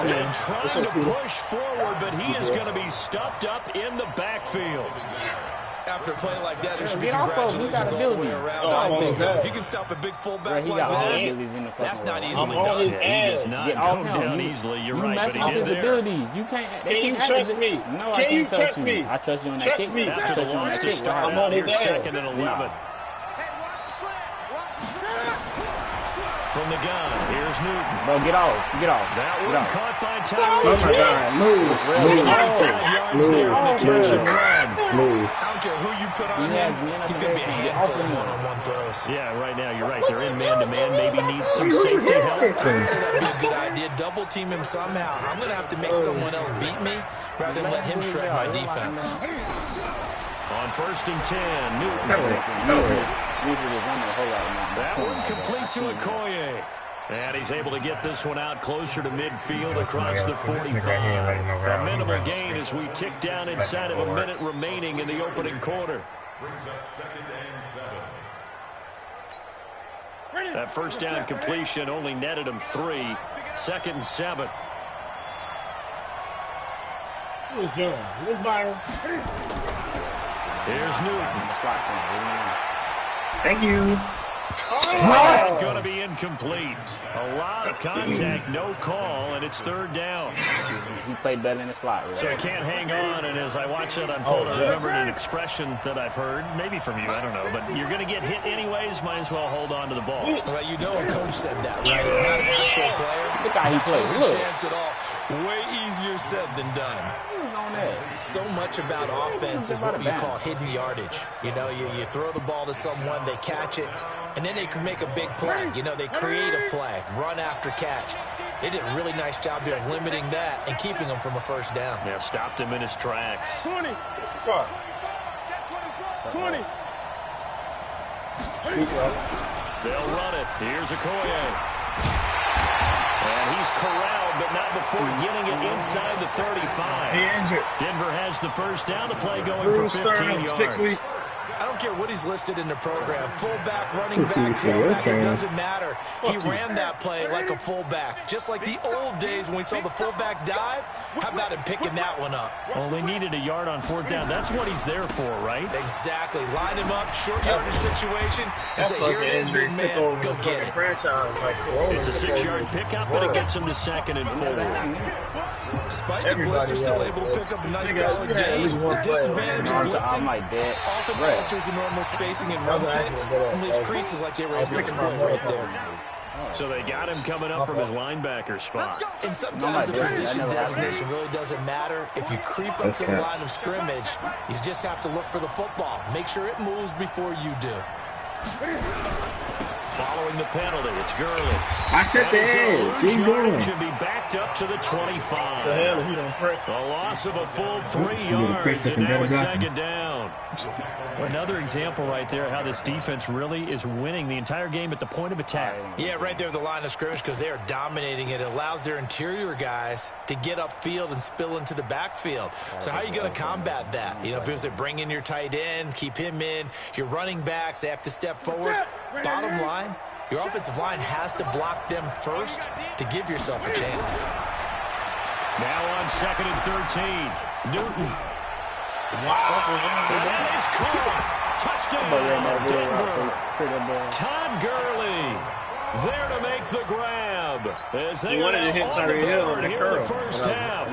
And trying to push forward, but he is going to be stuffed up in the backfield. After a play like that, there should be congratulations all the way around. I think because if you can stop a big fullback like that, that's not easily done. He does not come down easily. You're right, but he did there. You can't. Can you trust me? No, I can't trust me. I trust you on that kick. After the loss to start out here, 2nd and 11. From the gun, here's Newton. Bro, get off. Get off. That one caught by Oh my Tyreek. God. Move. 25 yards there on the catch and run. Move. I don't care who you put on him, he's going to be a handful of one-on-one throws. Yeah, right now, you're right. They're in man-to-man. Maybe needs some safety help. I'd say that'd be a good idea. Double team him somehow. I'm going to have to make someone else beat me rather than let him shred my defense. On 1st and 10, Newton. That one complete to Okoye. And he's able to get this one out closer to midfield across the 45. A minimal gain as we tick down inside of a minute remaining in the opening quarter. That first down completion only netted him 3. 2nd and 7. Who's doing? Who's Byron? Here's Newton. Thank you. Going to be incomplete. A lot of contact, no call, and it's 3rd down. He played better in the slot. Right? So he can't hang on, and as I watch that unfold, I remembered an expression that I've heard, maybe from you, I don't know, but you're going to get hit anyways, might as well hold on to the ball. Well, you know a coach said that, right? Not an actual player. Look how he played. No chance at all. Way easier said than done. So much about offense is what we call hidden yardage. You know, you throw the ball to someone, they catch it, and then they can make a big play. You know, they create a play, run after catch. They did a really nice job there of limiting that and keeping him from a first down. Yeah, stopped him in his tracks. 20. 20. They'll run it. Here's Okoye. And he's corralled, but not before getting it inside the 35. He injured. Denver has the first down to play going for 15 yards. 6 weeks. I don't care what he's listed in the program. Fullback, running back, tailback, it doesn't matter. He ran that play like a fullback. Just like the old days when we saw the fullback dive. How about him picking that one up? Well, they needed a yard on 4th down. That's what he's there for, right? Exactly. Line him up, short yardage situation, and say, here it is, big man, go get it. It's a 6-yard pickup, but it gets him to 2nd and 4. Despite the blitz, they're still able to pick up a nice solid gain. The disadvantage of blitzing often alters the normal spacing and run fits and leaves creases like they were able to exploit right there. So they got him coming up from his linebacker spot. And sometimes the position designation really doesn't matter. If you creep up to the line of scrimmage, you just have to look for the football. Make sure it moves before you do. Following the penalty, it's Gurley. I said that. Keep going. Should be backed up to the 25. The hell, he don't break. A loss of a full 3 yards, and now it's 2nd down. Another example right there how this defense really is winning the entire game at the point of attack. Yeah, right there at the line of scrimmage because they are dominating it. It allows their interior guys to get upfield and spill into the backfield. So how are you going to combat that? You know, because they bring in your tight end, keep him in. Your running backs, they have to step forward. Bottom line, your offensive line has to block them first to give yourself a chance. Now on 2nd and 13, Newton. That is caught. Touchdown, Denver. Todd Gurley there to make the grab. As they wanted to hit Tyreek Hill in the here in the first half.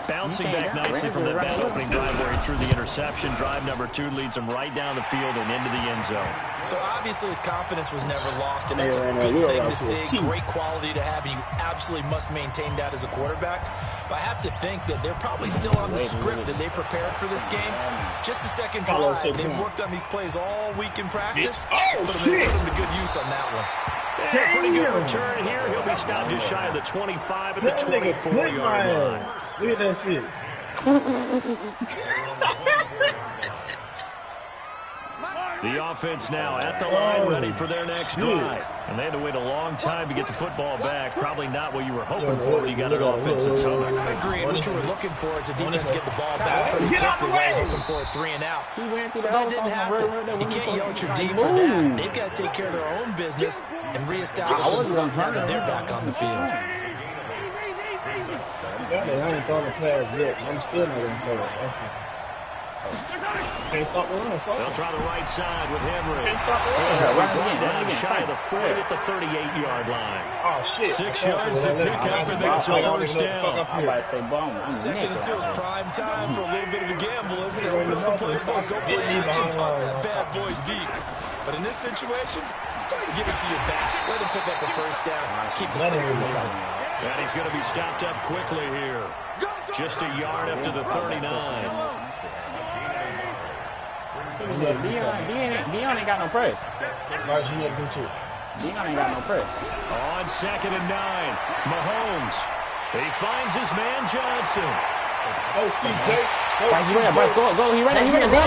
Bouncing back nicely from that bad opening drive where he threw the interception. Drive number 2 leads him right down the field and into the end zone. So obviously his confidence was never lost, and that's a good thing to see. Great quality to have, and you absolutely must maintain that as a quarterback. But I have to think that they're probably still on the script that they prepared for this game. Just the second drive, they've worked on these plays all week in practice. Put them to good use on that one. Yeah, pretty good return here. He'll be stopped just shy of the 25 at the 24-yard line. Look at that shit. The offense now at the line, ready for their next drive. And they had to wait a long time to get the football back. Probably not what you were hoping for when you got an offensive tunnel. Agreed. What you were looking for is the defense get the ball back pretty quickly. While hoping for a 3 and out. So that didn't happen. You can't yell at your D for that. They've got to take care of their own business and reestablish themselves now that they're back on the field. I ain't throwing the pass yet. I'm still not going to throw it. Can't stop the run. They'll try the right side with Henry. Can't stop the run. Down shy of the 40 at the 38-yard line. Oh, shit. 6 yards to pick up, and that's a first down. Second and 2 is prime time for a little bit of a gamble, isn't it? Open up the playbook, go play action, toss that bad boy deep. But in this situation, go ahead and give it to your back. Let him pick up the first down. Keep the sticks moving. And he's going to be stopped up quickly here. Just a yard up to the 39. Dion ain't got no press. Dion ain't got no press. On 2nd and 9, Mahomes. He finds his man Johnson. Oh, CJ. Go. He ran it. Go.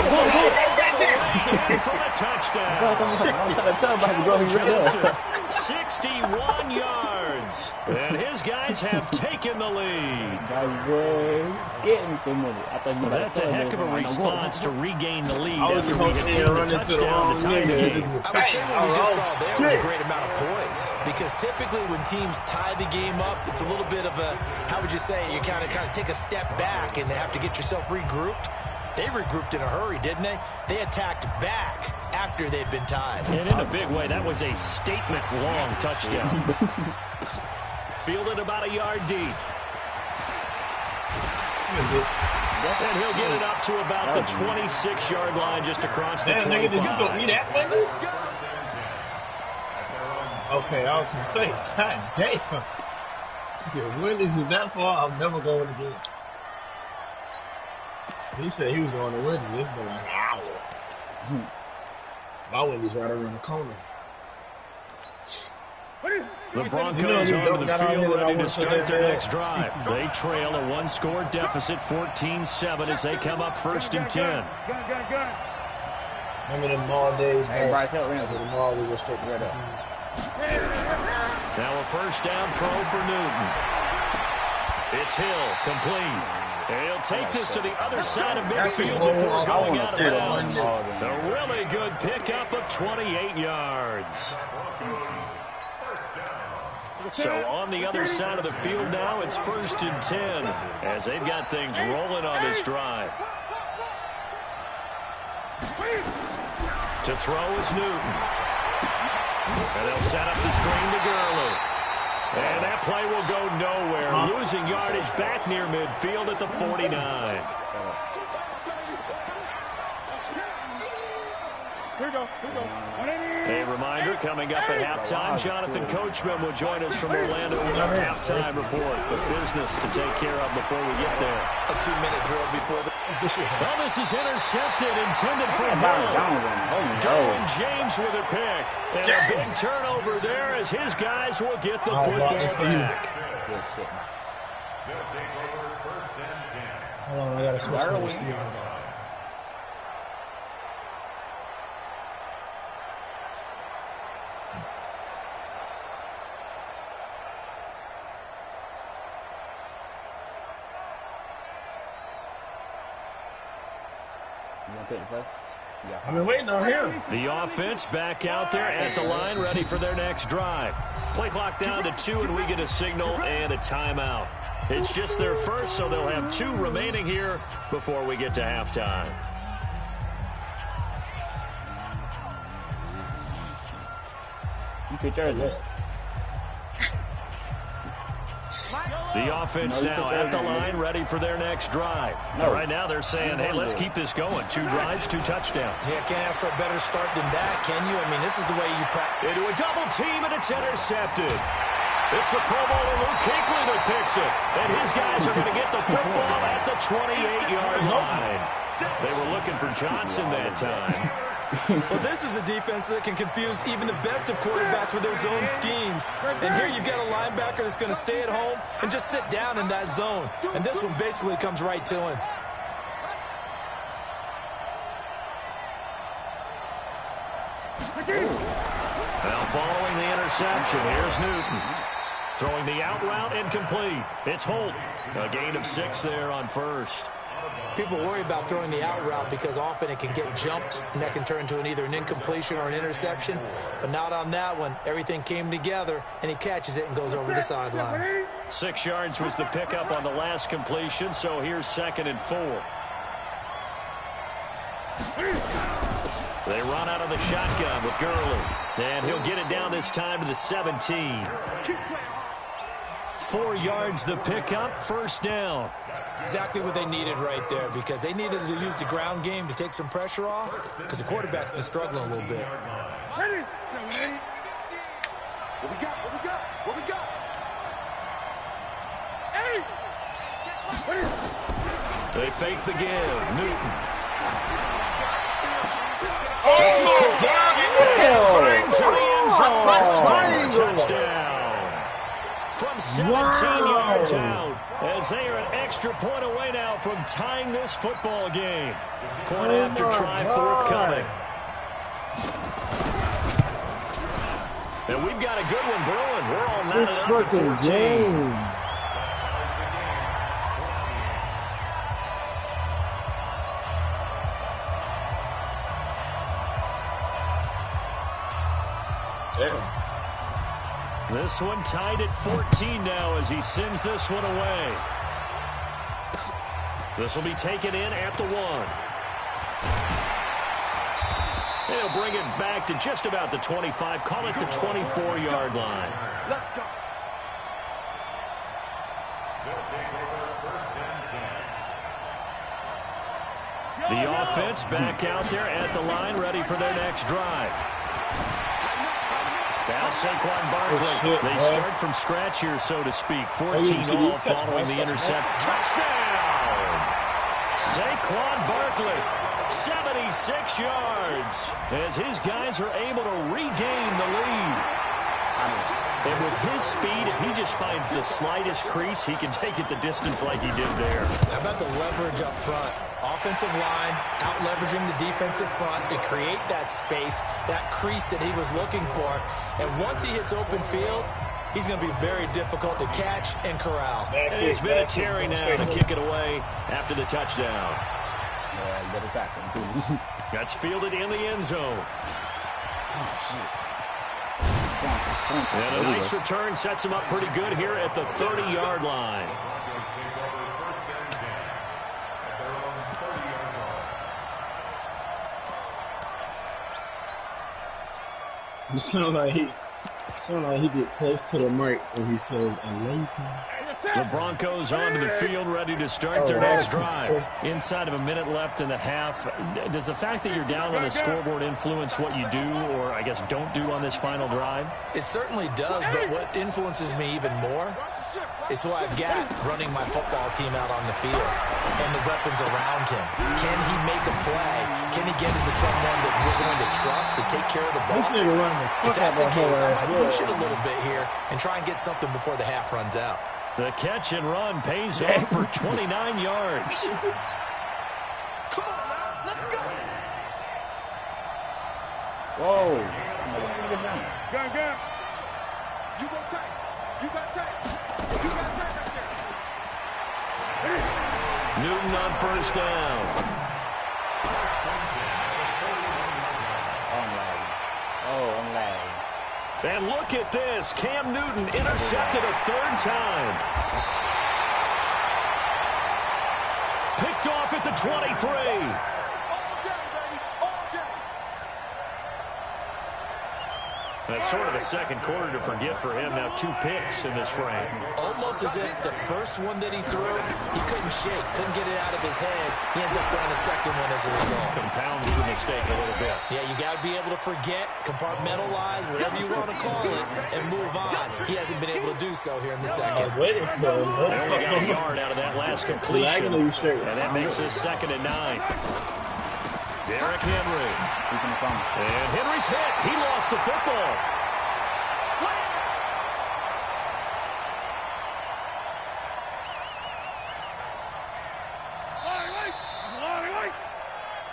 For a touchdown. Johnson, 61 yards. And his guys have taken the lead. Well, that's a heck of a response to regain the lead after we had seen the touchdown to tie the game. I would say what we just saw there was a great amount of poise. Because typically when teams tie the game up, it's a little bit of a, how would you say, you kind of take a step back and have to get yourself regrouped. They regrouped in a hurry, didn't they? They attacked back after they'd been tied. And in a big way, that was a statement-long touchdown. Fielded about a yard deep. And he'll get it up to about the 26-yard line just across the 25. Did you go eat that, Wendy's? Okay, I was going to say, God damn. If Wendy's is that far, I'm never going again. He said he was going to Wendy's. It's been like an hour. My Wendy's right around the corner. The Broncos onto the field ready to start their next drive. They trail a 1-score deficit, 14-7, as they come up 1st and 10. Remember them mall days? The mall we were straight right up. Now a first down throw for Newton. It's Hill, complete. And he'll take this to the other side of midfield before going out of bounds. A really good pickup of 28 yards. So on the other side of the field now, it's 1st and 10 as they've got things rolling on this drive. To throw is Newton. And they'll set up the screen to Gurley. And that play will go nowhere. Losing yardage back near midfield at the 49. Here we go. A reminder, coming up at halftime, Jonathan Coachman will join us from Orlando with our halftime report. But business to take care of before we get there. A 2-minute drill before the... Well, this is intercepted, intended for Hill. Darwin James with a pick. And a big turnover there as his guys will get the football back. Hold on, I got to switch to the receiver. I've been waiting on him. The offense back out there at the line, ready for their next drive. Play clock down to 2, and we get a signal and a timeout. It's just their first, so they'll have 2 remaining here before we get to halftime. You could charge it. The offense now at the line, ready for their next drive. Right now they're saying, hey, let's keep this going. 2 drives, 2 touchdowns. Yeah, can't ask for a better start than that, can you? I mean, this is the way you practice. Into a double team, and it's intercepted. It's the Pro Bowler Luke Kuechly that picks it. And his guys are going to get the football at the 28-yard line. They were looking for Johnson that time. Well, this is a defense that can confuse even the best of quarterbacks with their zone schemes. And here you've got a linebacker that's going to stay at home and just sit down in that zone. And this one basically comes right to him. Now following the interception, here's Newton. Throwing the out route incomplete. It's Holt. A gain of 6 there on first. People worry about throwing the out route because often it can get jumped, and that can turn into either an incompletion or an interception. But not on that one. Everything came together, and he catches it and goes over the sideline. 6 yards was the pickup on the last completion, so here's 2nd and 4. They run out of the shotgun with Gurley, and he'll get it down this time to the 17. 4 yards the pickup, first down. Exactly what they needed right there, because they needed to use the ground game to take some pressure off, because the quarterback's been struggling a little bit. Ready? What we got? What we got? What we got? Hey! What is it? They fake the give. Newton. Oh, this is cool. To the end zone. Touchdown. From 17 yards out, as they are an extra point away now from tying this football game. Point after try forthcoming. And we've got a good one brewing. We're all knotted up at 14. This one tied at 14 now as he sends this one away. This will be taken in at the 1. They'll bring it back to just about the 25. Call it the 24-yard line. Let's go. The offense back out there at the line, ready for their next drive. Now Saquon Barkley. They start from scratch here, so to speak. 14 all following the intercept. Touchdown! Saquon Barkley, 76 yards, as his guys are able to regain the lead. And with his speed, if he just finds the slightest crease, he can take it the distance like he did there. How about the leverage up front? Offensive line out-leveraging the defensive front to create that space, that crease that he was looking for. And once he hits open field, he's going to be very difficult to catch and corral. And it's been a Terry now to kick it away after the touchdown. Yeah, get it back. That's fielded in the end zone. And a nice return sets him up pretty good here at the 30-yard line. It sounds like he get close to the mic when he says, "I love you." The Broncos onto the field, ready to start their next drive. Inside of a minute left in the half. Does the fact that you're down on the scoreboard influence what you do, or I guess don't do on this final drive? It certainly does, but what influences me even more is who I've got running my football team out on the field and the weapons around him. Can he make a play? Can he get into someone that we're going to trust to take care of the ball? If that's the case, I might push it a little bit here and try and get something before the half runs out. The catch and run pays off for 29 yards. Come on now, let's go. Whoa. Gun. You go tight. You got tight. You got tight right there. Newton on first down. I'm lagging. And look at this. Cam Newton intercepted a 3rd time. 23. That's sort of a second quarter to forget for him. Now 2 picks in this frame. Almost as if the first one that he threw, he couldn't shake, couldn't get it out of his head. He ends up throwing a second one as a result. Compounds the mistake a little bit. Yeah, you got to be able to forget, compartmentalize, whatever you want to call it, and move on. He hasn't been able to do so here in the second. They only got a yard out of that last completion, and that makes this 2nd and 9. Derrick Henry. And Henry's hit. He lost the football.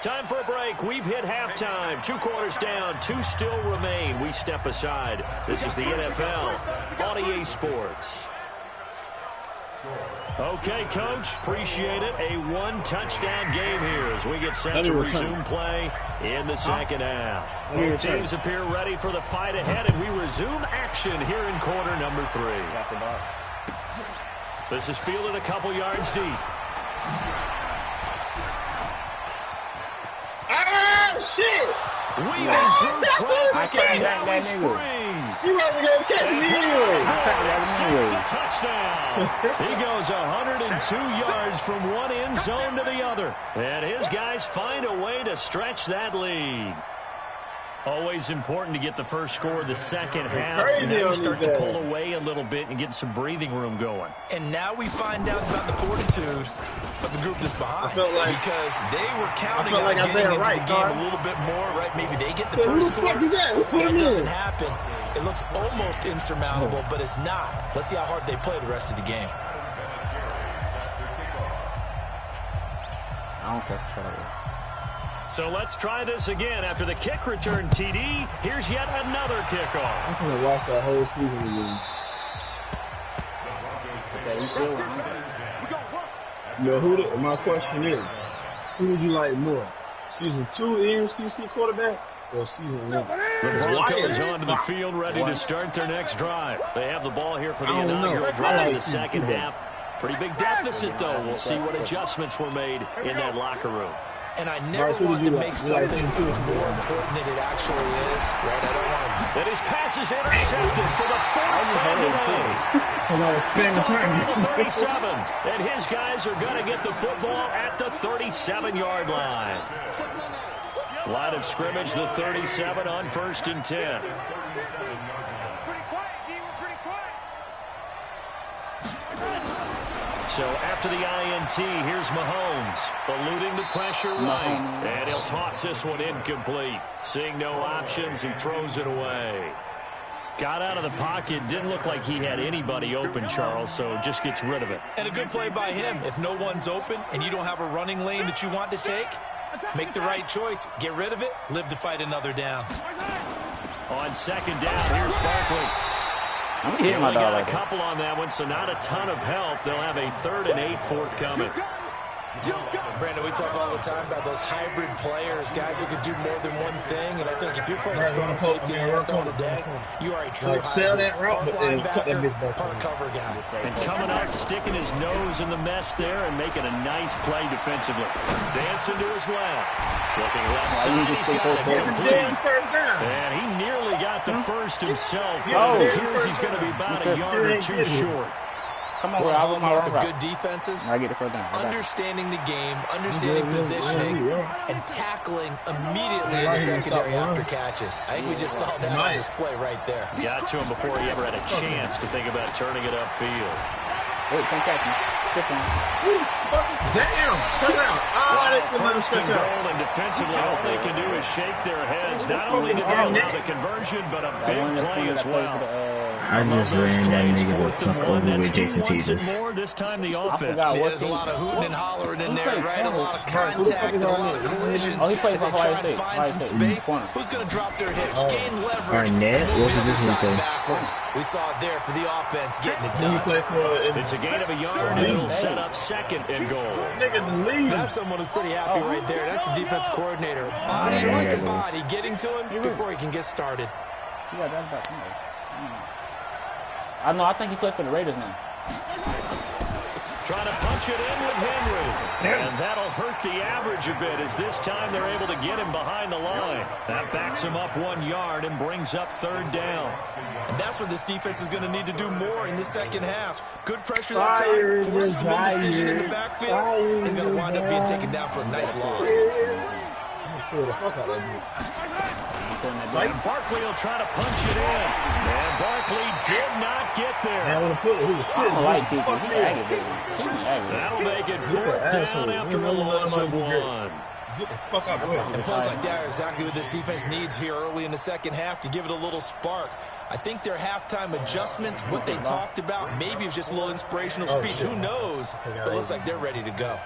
Time for a break. We've hit halftime. 2 quarters down. 2 still remain. We step aside. This is the NFL on EA Sports. Okay, Coach, appreciate it. A 1-touchdown game here as we get set to resume play in the second half. Both teams appear ready for the fight ahead, and we resume action here in quarter number 3. This is fielded a couple yards deep. Ah, shit! Weaving through traffic, now he's free. You wasn't going to catch me anyway. It's a touchdown. He goes 102 yards from one end zone to the other. And his guys find a way to stretch that lead. Always important to get the first score of the second half. Now you start to pull away a little bit and get some breathing room going. And now we find out about the fortitude of the group that's behind. Because they were counting on getting into the game a little bit more, right? Maybe they get the first score. It doesn't happen. It looks almost insurmountable, but it's not. Let's see how hard they play the rest of the game. I don't care. Shut up. So let's try this again. After the kick return TD, here's yet another kickoff. I'm going to watch that whole season again. My question is, who would you like more? Season 2 MCC quarterback or season 1? The Broncos onto the field ready to start their next drive. They have the ball here for the inaugural drive of the second half. Pretty big deficit, though. We'll see what adjustments were made in that locker room. And I never want to make something more important than it actually is, right? I don't want to. And his pass is intercepted for the 4th time today. 37, and his guys are going to get the football at the 37-yard line. Line of scrimmage, the 37 on 1st and 10. So after the INT, here's Mahomes, eluding the pressure right, and he'll toss this one incomplete. Seeing no options, he throws it away. Got out of the pocket, didn't look like he had anybody open, Charles, so just gets rid of it. And a good play by him. If no one's open and you don't have a running lane that you want to take, make the right choice. Get rid of it, live to fight another down. On 2nd down, here's Barkley. I'm hitting my dog. Got a couple on that one, so not a ton of help. They'll have a 3rd and 8 forthcoming. Brandon, we talk all the time about those hybrid players, guys who can do more than one thing. And I think if you're playing strong safety in the NFL today, you are a true hybrid. Part linebacker, part cover guy. And coming up, sticking his nose in the mess there and making a nice play defensively. Dancing to his left. Looking left side, he's got it complete. And he nearly got the first himself. But it appears he's going to be about a yard or 2 short. Come on, hallmark of good defenses, understanding the game, understanding positioning, and tackling immediately in the secondary after catches. I think we just saw that on display right there. Got to him before he ever had a chance to think about turning it upfield. Wait, don't catch me. Damn! Turn out. First and goal, and defensively, all they can do is shake their heads. Not only did they allow the conversion, but a big play as well. I just ran that nigga the fuck over with Jason Peters. This time the offense. There's a lot of hooting and hollering in there, right? A lot of contact, a lot of collisions as they try to find some space. Who's going to drop their hips, gain leverage, move the other side backwards. We saw it there for the offense getting it done. It's a gain of a yard, and it'll set up 2nd and goal. That's someone who's pretty happy right there. That's the defense coordinator. Body after body, getting to him before he can get started. I know. I think he played for the Raiders now. Trying to punch it in with Henry. And that'll hurt the average a bit as this time they're able to get him behind the line. That backs him up 1 yard and brings up 3rd down. And that's what this defense is going to need to do more in the second half. Good pressure that time, forces some indecision in the backfield. He's going to wind up being taken down for a nice loss. And Barkley will try to punch it in. And Barkley did not get there. That'll make it 4th down after a loss of 1. And plays like that are exactly what this defense needs here early in the second half to give it a little spark. I think their halftime adjustment, what they talked about, maybe it was just a little inspirational speech. Who knows? But it looks like they're ready to go.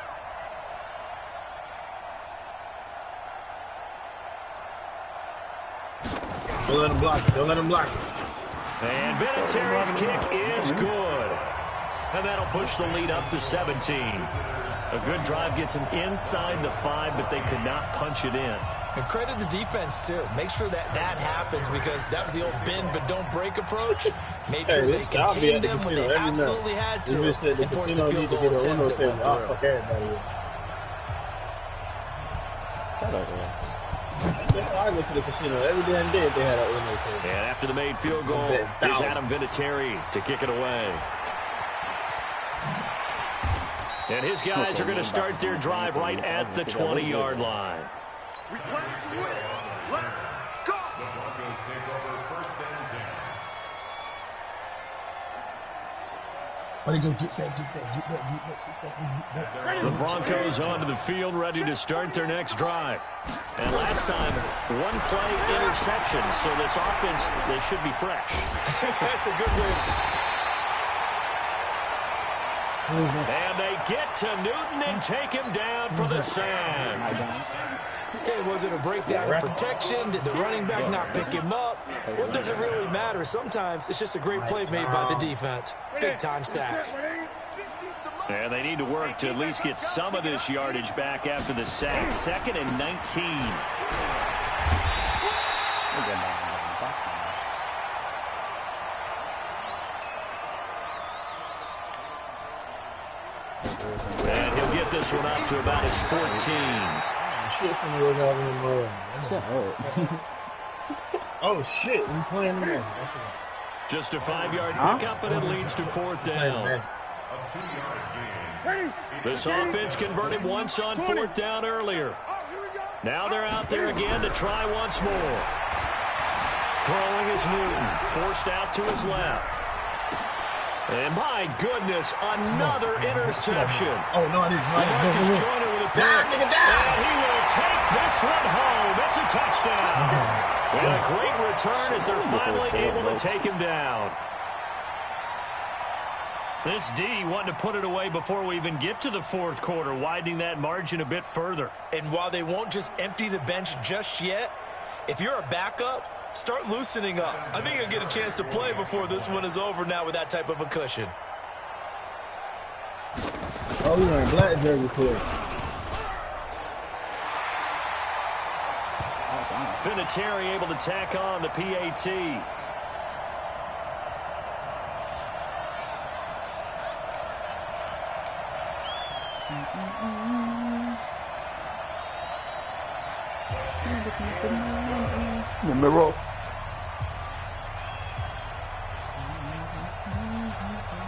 Don't let him block it. Don't let him block it. And Vinatieri's kick is good. And that'll push the lead up to 17. A good drive gets him inside the 5, but they could not punch it in. And credit the defense, too. Make sure that happens because that was the old bend but don't break approach. Made sure they contained them when they absolutely had to and forced the field goal attempt that went through. I go to the casino every damn day if they had an Uno table. And after the made field goal, here's Adam Vinatieri to kick it away. And his guys are going to start their drive right at the 20-yard line. We plan to win. Let's go. The Broncos take over 1st and 10. The Broncos onto the field, ready to start their next drive. And last time, 1 play interception, so this offense, they should be fresh. That's a good way. And they get to Newton and take him down for the sack. Okay, was it a breakdown in protection? Did the running back not pick him up? What does it really matter? Sometimes it's just a great play made by the defense. Big-time sack. And they need to work to at least get some of this yardage back after the sack. 2nd and 19. And he'll get this one up to about his 14. Oh shit, we playing them. Just a 5-yard pickup, and it leads to 4th down. This offense converted once on 4th down earlier. Now they're out there again to try once more. Throwing is Newton, forced out to his left. And my goodness, another interception. Oh, no, I didn't. Marcus Joyner with a pick. And he will take this one home. It's a touchdown. And a great return as they're finally able to take him down. This D wanted to put it away before we even get to the 4th quarter, widening that margin a bit further. And while they won't just empty the bench just yet, if you're a backup, start loosening up. I think you'll get a chance to play before this one is over now with that type of a cushion. Oh, we wearing black jersey quick. Vinatieri able to tack on the PAT. The middle.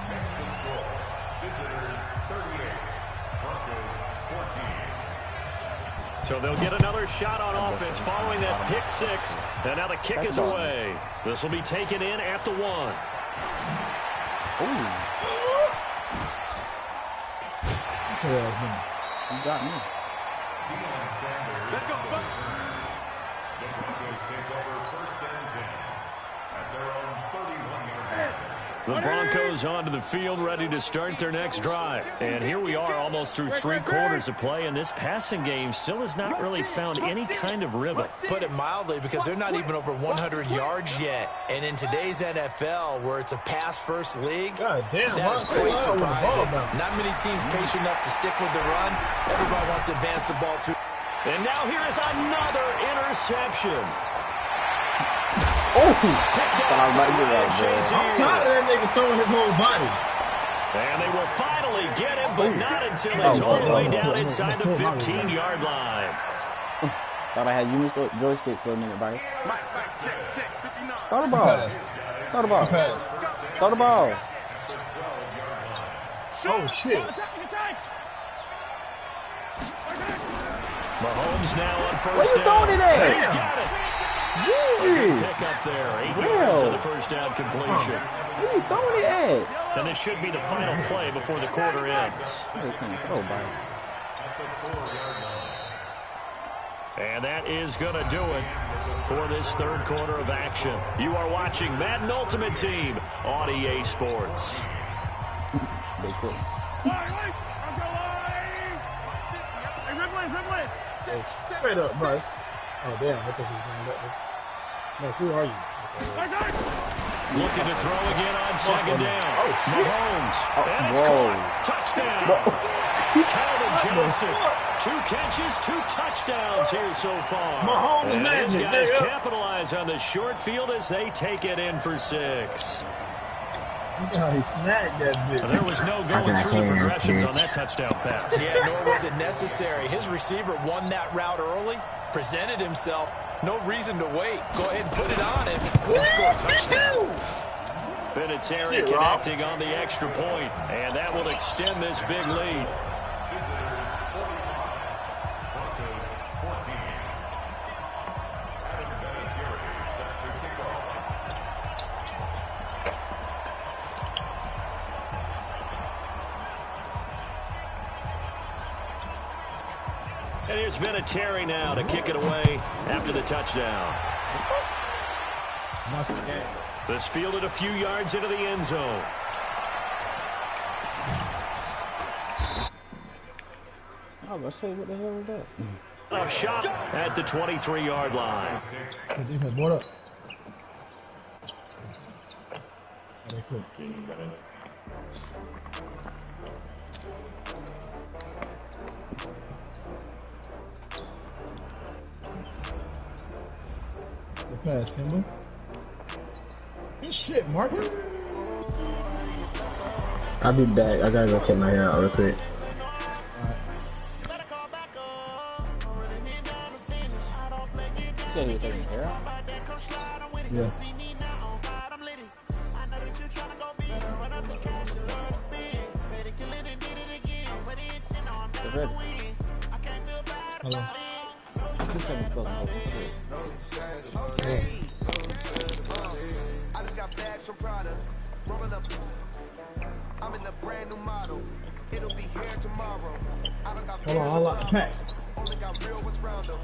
Next to score, visitors 38, Broncos 14. So they'll get another shot on offense following that pick 6. And now the kick is away. This will be taken in at the 1. Ooh. You got me. Let's go. The Broncos take over 1st and 10 at their own 31-yard line. The Broncos onto the field, ready to start their next drive. And here we are almost through 3 quarters of play, and this passing game still has not really found any kind of rhythm. Put it mildly, because they're not even over 100 yards yet. And in today's NFL, where it's a pass-first league, that is quite surprising. Not many teams patient enough to stick with the run. Everybody wants to advance the ball to. And now here is another interception. Oh, I'm tired of that nigga throwing his whole body. And they will finally get him, but not until it's all the way down inside the 15-yard line. Thought I had joystick for a minute, buddy. Throw the ball. Throw the ball. Throw the ball. Oh, shit. Mahomes now on first down. Where you throwing it at? He's got it. Jesus. Pick up there. 8 yards on the first down completion. Where you throwing it at? And this should be the final play before the quarter ends. And that is going to do it for this third quarter of action. You are watching Madden Ultimate Team on EA Sports. Straight up, bro. Oh, damn. I thought he was going up. No, who are you? Looking to throw again on second down. Mahomes. And it's caught. Touchdown. Calvin Johnson. 2 catches, 2 touchdowns here so far. Mahomes and magic. these guys capitalize on the short field as they take it in for 6. Oh, he snagged that bitch. There was no going through the progressions on that touchdown pass. Yeah, nor was it necessary. His receiver won that route early, presented himself. No reason to wait. Go ahead and put it on him and score a touchdown. Vinatieri connecting on the extra point, and that will extend this big lead. And here's Vinatieri now to kick it away after the touchdown. This fielded a few yards into the end zone. I was going to say, what the hell was that? Up shot at the 23-yard line. Defense, what up? Good pass, Kimber. Good shit, Marcus. I'll be back. I gotta go take my hair out real quick. You said you were taking your hair out? Yeah. It's ready. Hello. I just got bags from Prada. Rolling up. I'm in a brand new model. It'll be here tomorrow. I don't got Hold on, pack. only got real ones round them.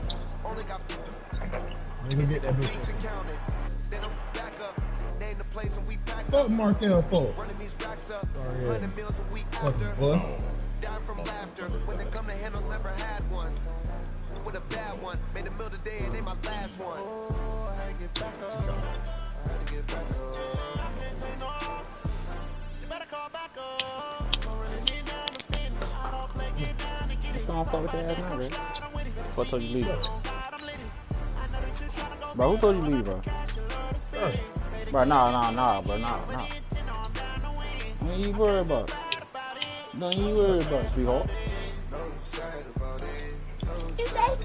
Only got Let me get that bitch. to count it. Then I'm back up. Name the place and we back up. Fuck Markel for. Running these racks up. Oh, yeah. 100 meals a week Fucking after. boy. Dying from laughter. When it come to handles, never had one. With a bad one. Made a meal today and they my last one. Oh, I had to get back up. I had to get back up. You better call back up. What's going on with your ass now, bro? What told you to leave? Bro, who told you to leave, bro? Bro, nah, bro, nah. Don't you worry about it. Don't you worry about it, sweetheart. Is that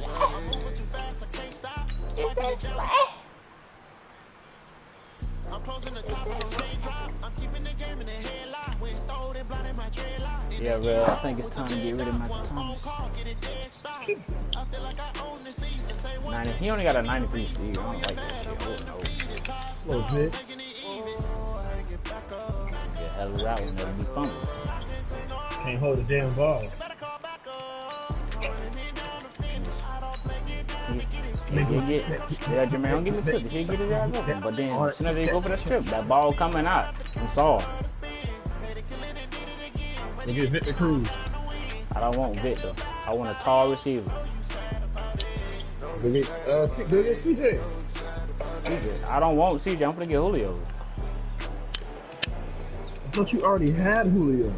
Yeah, bro, I think it's time to get rid of Michael Thomas. He only got a 93 speed. I don't like that shit. I wouldn't know. Little bit. Yeah, hell of that one. That'll be fun. Can't hold the damn ball. Yeah, Jermaine, don't give me slip. He'll get his ass open. But then, as soon as they go for the strip, that ball coming out. I'm sorry. They get Victor Cruz. I don't want Victor. I want a tall receiver. Go get CJ. I don't want CJ. I'm gonna get Julio. I thought you already had Julio.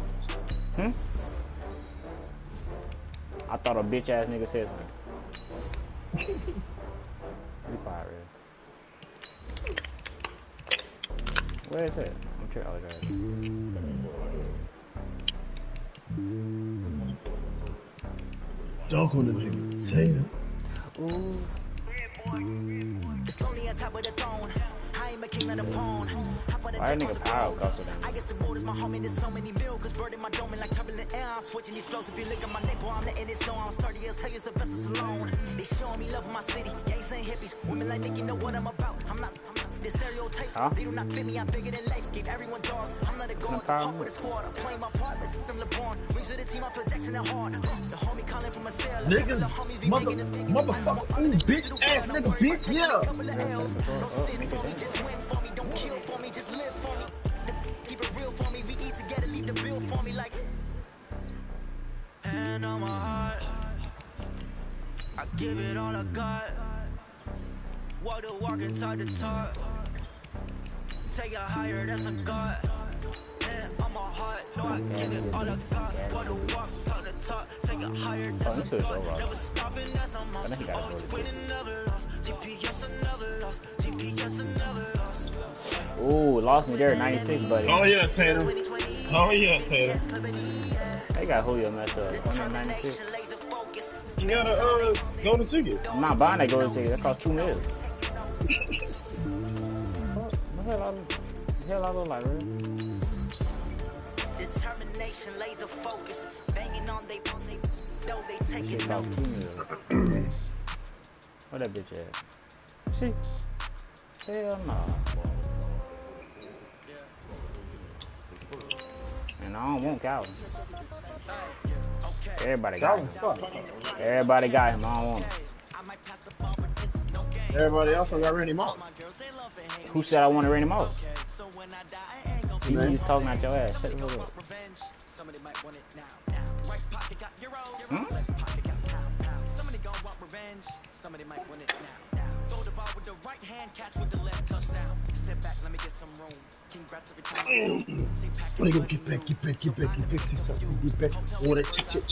I thought a bitch ass nigga said something. Be quiet, man. Where is it? I'm trying. dunk on the nigga. Tatum. Ooh. It's lonely on top of the throne. I am a king of the pawn. Why that nigga power up after I guess the world is my home and there's so many mil. Cause bird in my dome and like turbulent air. I'm switching these flows. If you look at my neck, boy, I'm letting it snow. I'm sturdy as hell, as a vessel alone. They showing me love in my city. Gangs ain't hippies. Women like Nick, you know what I'm about. I'm not the stereotypes. They do not fit me. I'm bigger than life. Give everyone dogs. I'm not a god. Hawk with a squad. I'm playing my part. Like them LeBron. Rings to the team. I feel Jackson and hard. The homie calling from a cell. Niggas, motherfucker, ooh, bitch ass nigga, bitch, yeah. Just win for me, don't kill for me, just live for me. Keep it real for me, we eat together, leave the bill for me like. Hand on my heart, I give it all I got. Walk the walk inside the talk. Take it higher, that's a God. Hand on my heart, no, I give it all I got. Walk the walk, talk the talk. Take it higher, that's a God. Never stopping, that's on my always winning, never lost. GPS, another loss. GPS, another loss. Ooh, lost me there at 96, buddy. Oh yeah, Tatum. Oh yeah, Tatum. They got Julio messed up. Only 96. You gotta go to ticket. I'm not buying that golden ticket. That costs $2 million. What the hell I look like, really? Determination, laser focus. Banging on they though they take it cost $2 million. Where that bitch at? See? Hell no. And I don't want Calvin. Everybody got him. Everybody got him. I don't want him. Everybody else got Randy Moss. Who said I wanted Randy Moss? You just talking out your ass. Shut the fuck up. Hmm? Somebody might win it now. Go to bar with the right hand, catch with the left touchdown. Step back, let me get some room. Congrats every time. Get back. Oh, that shit.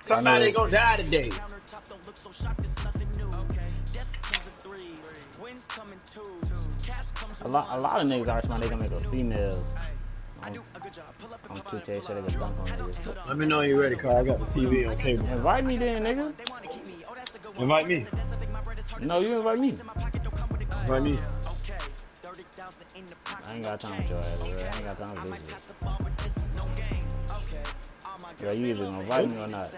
Somebody gonna die today. A lot of niggas are smart. They gonna make a female. I'm 2K, so they can dunk on niggas. Let me know when you're ready, Carl. I got the TV on cable. Invite me then, nigga. Invite me. No, you invite me. Invite me. I ain't got time for your ass, bro. I ain't got time for this. Bro, you either gonna invite me or not.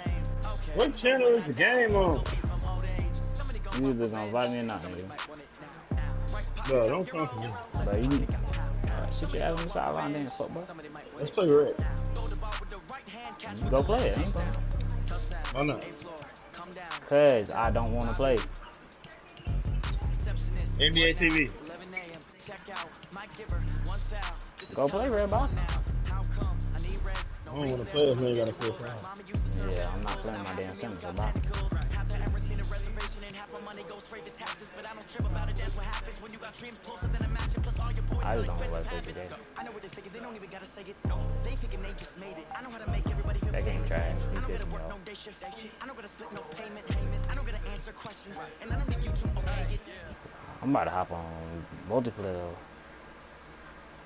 What channel is the game on? You either gonna invite me or not, nigga. Bro, don't come for me. Bro, you sit your ass on the sideline then, fuck, bro. Let's play red. Go play it, ain't fun. Why not? Cause I don't wanna play. NBA TV. Go play red ball. I don't wanna play if we ain't gotta play for him. Yeah, I'm not playing my damn center, so bye. I just don't want to play the game. That game trash. You pissed me off. I'm about to hop on multiplayer.